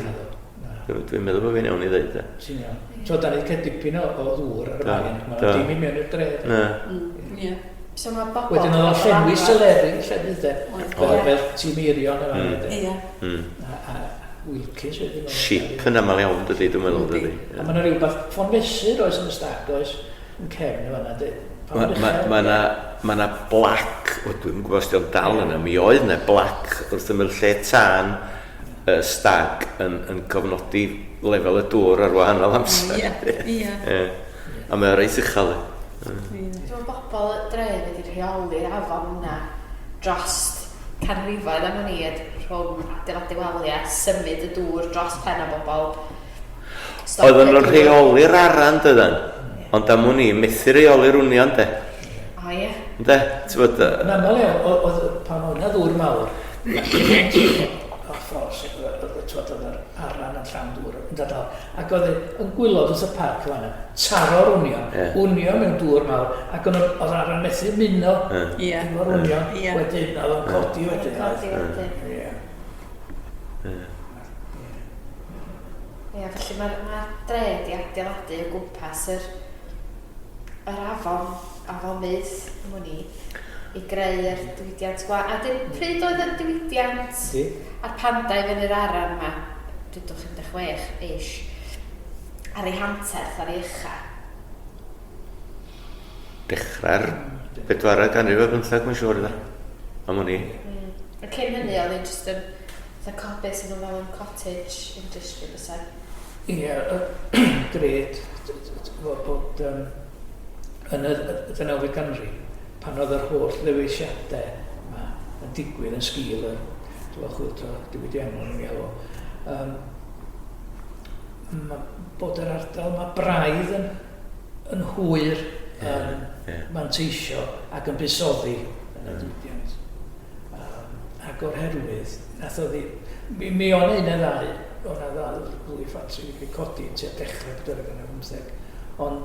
S5: Dwi'n meddwl bod fi'n iawn i ddeud.
S3: Sy'n iawn. So, da ni cael dipyn o ddŵr ar y bain. Mae'n dim i mewn i'r dre.
S2: So mae bobl...
S3: Wedyn oedd o llenwys y llefydd, fel tîm Eirion y fan. A Wilkes wedyn.
S5: Ship yn aml iawn dydy, dwi'n meddwl dydy.
S3: A mae'n rhyw beth ffôn mesur oes yn y stag oes yn cefn y fanna.
S5: Mae yna blac, dwi'n gwybod os di'n dal yna, mi oedd yna blac wrth ymwyl lle tân y stag yn cofnodi lefel y dŵr ar wahanol amser. A mae'n reis uchel.
S2: Dwi'n bobl y dref wedi rheoli'r afon yna dros canrifoedd am hynny rhwng adeiladu waliau, symud y dŵr dros pen o bobl.
S5: Oedden nhw'n rheoli'r aran dydyn, ond am hwnni methu rheoli'r wnion de.
S2: O ie.
S5: De, ti'n bod...
S3: Yn aml iawn, pan oedd yna ddŵr mawr, o'r ffors, oedd yr aran yn llawn dŵr yn dod al. Ac oedd yn gwylod wrth y parc fanna, taro'r wnion mewn dŵr mawr, ac oedd yr aran methu muno efo'r wnion, wedyn oedd o'n codi wedyn.
S2: Ie, felly mae'r dre di adeiladu o gwmpas yr afonydd mwni i greu'r diwydiant gwa. A pryd oedd y diwydiant a'r pandau fy'n yr aran yma, 16 ish, ar ei hanterth, ar ei ucha?
S5: Dechrau'r 4 ganrif o 15, mae'n siŵr iddo. Am hwnni.
S2: A cyn hynny oedd yn just yn cobus yn fel yn cottage industry bysau.
S3: Ie, gred bod yn y 9 ganrif, pan oedd yr holl ddewisiadau yn digwydd yn sgil y diwydiant yn gael o. Bod yr ardal, mae braidd yn hwyr yn manteisio ac yn busoddi yn y diwydiant. Ac o'r herwydd nath o ddim. Mi o'n un e ddau, o'na ddau ddwy ffatri wedi codi yn tua dechrau 1915. Ond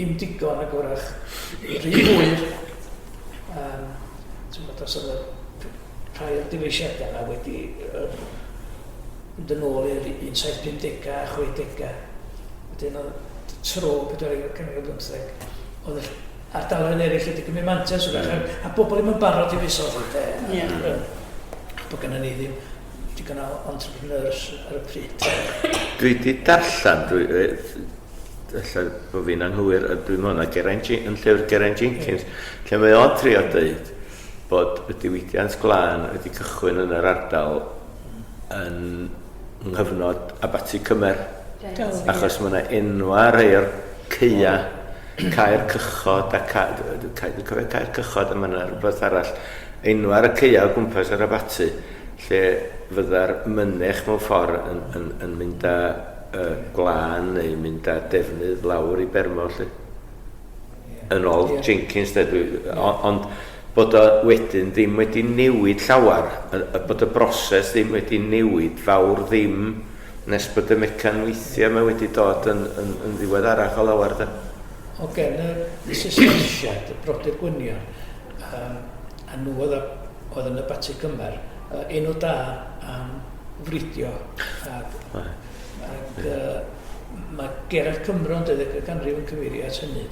S3: im digon ag orach rhy hwyr. Ti'n bod os oedd rhai o'r diwysiadau yna wedi mynd yn ôl i'r 1750 a 60. Wedyn oedd tro 1915. Oedd ardaloedd eraill wedi gymryd mantes a bobl ddim yn barod i fusod. Bod gennym ni ddim digon o entrepreneurs ar y pryd.
S5: Dwi wedi darllen, allan bod fi'n anghywir, dwi'n mwyn yn llyfr Geraint Jenkins, lle mae o'n trio dweud bod y diwydiant glân wedi cychwyn yn yr ardal yn nghyfnod Abati Cymer. Achos mae yna enwa rhai'r ceia, Caer Cychod a Caer Cychod a mae yna rhywbeth arall. Enwa ar y ceia o gwmpas yr Abati, lle fydda'r mynech mewn ffordd yn mynd â glân neu mynd â defnydd lawr i Bermo lle. Yn ôl Jenkins, ond bod o wedyn ddim wedi newid llawar, bod y broses ddim wedi newid fawr ddim nes bod y mecan weithiau mae wedi dod yn ddiweddarach o lawar.
S3: O gen y sysgesiad, y brodyr Gwynion, a nhw oedd yn y Bati Cymer, enw da am fridio. Mae Gerard Cymro yn 12 ganrif yn cyfeirio at hynny.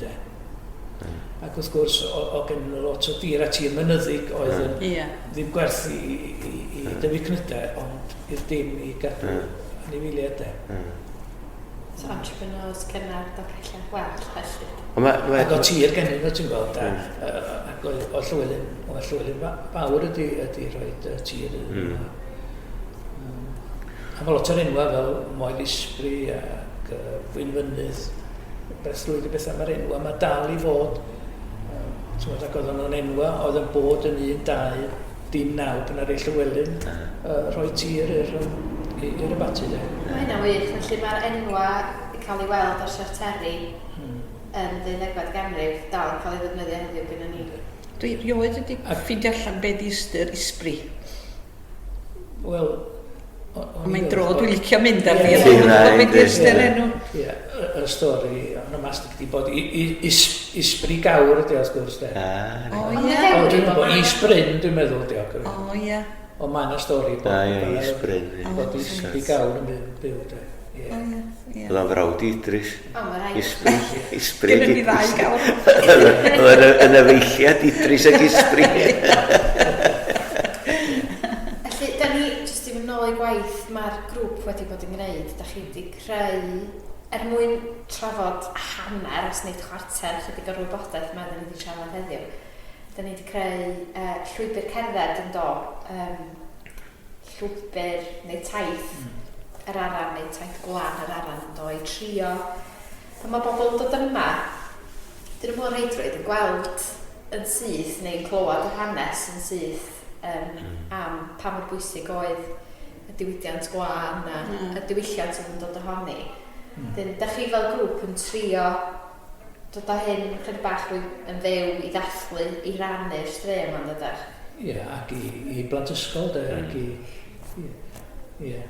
S3: Ac wrth gwrs, o gen lot o dir a tir mynyddig oedd yn ddim gwerthu i dyfu cnydau, ond i'r dim i gadw anifiliadau.
S2: So entrepreneurs cynnar Dolgellau Welsh, felly.
S3: Ac o tir gennym nhw, ti'n gweld, ac o Llywelyn Fawr ydi rhoi tir. A mae lot o'r enwa fel Moel Isbri ac Fwyn Fynydd, beth llwyd i bethau mae'r enwa, mae dal i fod. Ac oedd nhw'n enwa, oedd yn bod yn 1, 2, dim 9 pan ar ei Llywelyn rhoi tir i'r Abati.
S2: Mae hynna wych, felly mae'r enwa i cael ei weld ar siarteri yn 19 ganrif dal cael ei ddefnyddio heddiw gyda ni.
S4: Dwi rioed wedi ffindio allan beth ystyr Isbri.
S3: Wel,
S4: mae'n dro dwi'n licio mynd ar fi. Beth ystyr enw?
S3: Y stori onomastig di bod Isbri Gawr ydi os gwrs. Ond dwi'n meddwl Isbryn dwi'n meddwl di.
S4: O ie.
S3: Ond mae yna stori bod Isbri Gawr yn byw.
S5: Oedd o'n frawd Idris. Isbri.
S4: Gynnu ni ddau Gawr.
S5: Oedd yn efeilliad Idris ag Isbri.
S2: Felly, da ni, jyst i fynd nôl i gwaith, mae'r grŵp wedi bod yn gwneud. Da chi wedi creu, mwyn trafod hanner, os wneud chwarter, chydig o'r wybodaeth yma da ni wedi trafod heddiw. Da ni wedi creu llwybr cerdded yn do, llwybr neu taith yr aran neu taith gwlan yr aran yn do i trio. A mae bobl yn dod yma, dyn nhw mor reidrwydd yn gweld yn syth neu'n clywed y hanes yn syth am pa mor bwysig oedd y diwydiant gwlan a y diwylliant sydd yn dod ohoni. Dyn, da chi fel grŵp yn trio dod o hyn chydig bach yn fyw i ddathlu, i rannu'r stre yma'n dydach?
S3: Ie, ac i blant ysgol, ac i... Ie.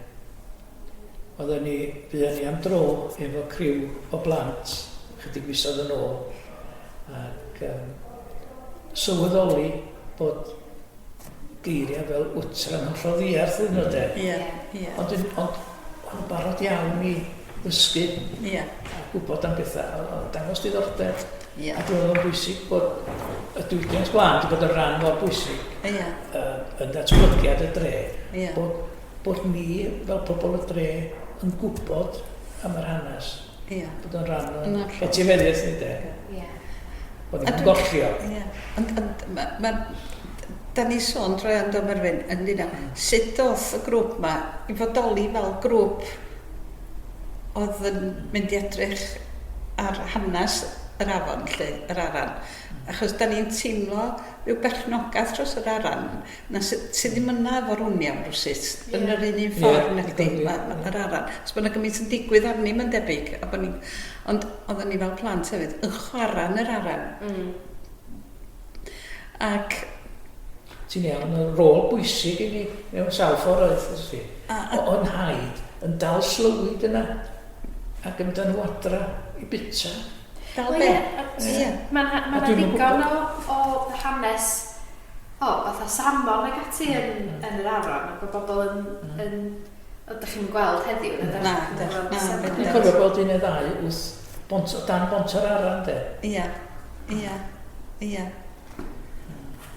S3: Byddwn ni am dro efo criw o blant, chydig fisoedd yn ôl, ac sylweddoli bod geiriau fel wtran yn rhoddiarth yn nhw. Ond barod iawn i ddysgu a gwybod am bethau, o dangos diddordeb. A dwi'n meddwl bwysig bod y diwydiant glân wedi bod yn rhan o'r bwysig yn datblygiad y dre. Bod ni fel pobl y dre yn gwybod am yr hanes. Bod yn rhan o'r etifeddiaeth ni de. Bod ni'n gollio.
S4: Da ni sôn droi am Merfyn yn dyna, sut oedd y grŵp yma i fodoli fel grŵp oedd yn mynd i edrych ar hanes yr afon, yr aran. Achos da ni'n teimlo rhyw berchnogaeth dros yr aran, na sydd ddim yna efo rwniam rwsyd, yn yr un ffordd nefdi, yr aran. Os bod yna gymaint yn digwydd arni, mae'n debyg, ond oedden ni fel plant hefyd yn chwarae yn yr aran. Ac...
S3: ti'n iawn, y rôl bwysig i ni mewn sawl ffordd oedd, ysdi. O'n haid yn dal slywyd yna ac yn dyn nhw adra i bita.
S4: Dal be?
S2: Mae'n ddigon o hanes fatha salmon ag ati yn yr afon, ac o bobl yn ydych chi'n gweld heddiw.
S4: Na.
S3: Dwi'n cofio gweld un neu ddau o dan bont o'r aran, de?
S4: Ia.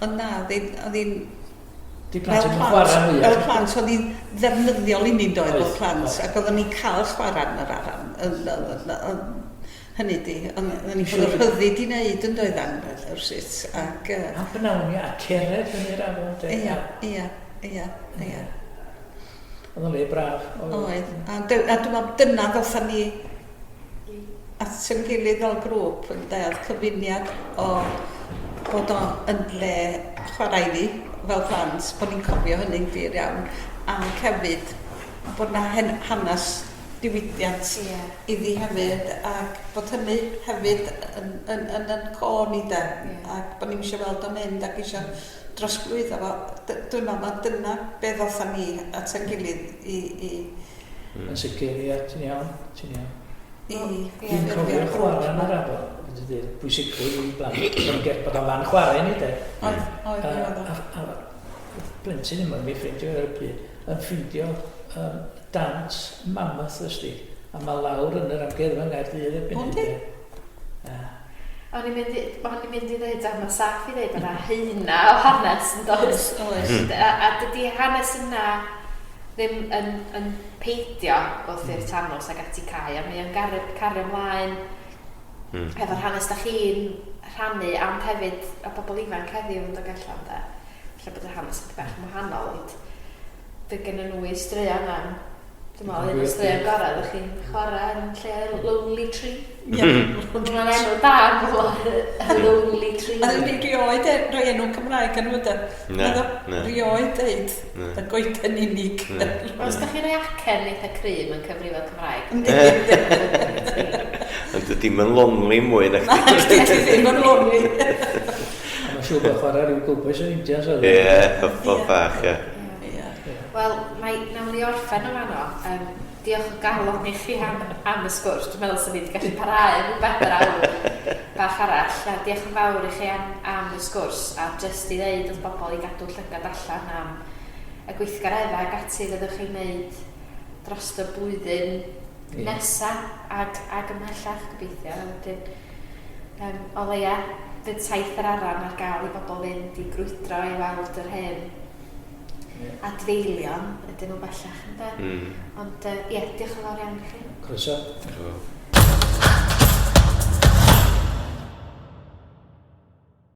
S4: Ond na, oedd hi'n...
S3: Fel
S4: plant, oedd hi'n ddefnyddiol i ni'n doedd fel plant, ac oedden ni'n cael chwarae yn yr aran. Hynny di, ond oedden ni'n fod yr hyddid i wneud yn doeddan, wrsyt.
S3: A bynawn ni, a cered yn i'r afon, de?
S4: Ia.
S3: Oedd o'n le braf.
S4: Oedd. A dwi'n meddwl dyna ddothan ni at yn gilydd fel grŵp, oedd cyfuniad o bod o'n le chwarae ni fel plant, bod ni'n cofio hynny'n glir iawn, ac hefyd bod na hanes diwydiant iddi hefyd, ac bod hynny hefyd yn côn i de, ac bod ni'n eisiau weld o'n mynd ac eisiau drosglwyddo fo. Dwi'n meddwl dyna beth othan ni at yn gilydd i...
S3: Yn sicr, ia, ti'n iawn.
S4: Dwi'n
S3: cofio chwarae yn yr afon. Pwysigrwydd i blant. Bod o'n fan chwarae ni, de. A blentyn yma, mi ffrindio ar y pryd, yn ffrindio dans mammoth ysdi. A mae lawr yn yr amgueddfa yn Gaerdydd erbyn hyn.
S2: O'n i'n mynd i ddweud, a mae saff i ddweud, mae heina o hanes yn dod. A dydy hanes yna ddim yn peidio wrth i'r tanws ag ati cael, a mae o'n cario ymlaen efo'r hanes da chi'n rhannu, ond hefyd a bobl ifanc heddiw yn Dolgellau ynda. Lle bod yr hanes yn bach yn wahanol, ond fe gen nhw i straeon am, dwi'n meddwl, un o straeon gorau, ydych chi'n chwarae yn lle Lonely Tree. Mae'n enw da yn Lonely Tree.
S4: A ddim rioed roi enw Cymraeg yn hwnnw. Rioed deud, y goeden unig.
S2: Os da chi'n rhoi acen eitha crym yn cyfrifol Cymraeg?
S5: Ond dim yn lonely mwy na chdi.
S4: Dim yn lonely.
S3: Mae'n siŵr bod chwarae rhyw gwbwys yn Indians oedd.
S5: Hoffo bach, ie.
S2: Wel, nawn ni orffen o fanno. Diolch o galon i chi am y sgwrs. Dwi'n meddwl sy'n fi wedi gallu parhau yn better awr bach arall. A diolch yn fawr i chi am y sgwrs. A jyst i ddeud wrth bobl i gadw llygad allan am y gweithgaredda ag ati fyddwch chi'n gwneud dros y blwyddyn nesaf ag ymhellach gobeithio. O leia, fydd taith yr aran ar gael i bobl fynd i grwydro i weld yr hen adfeilion ydyn nhw bellach ynde. Ond diolch yn fawr iawn i chi.
S3: Croeso.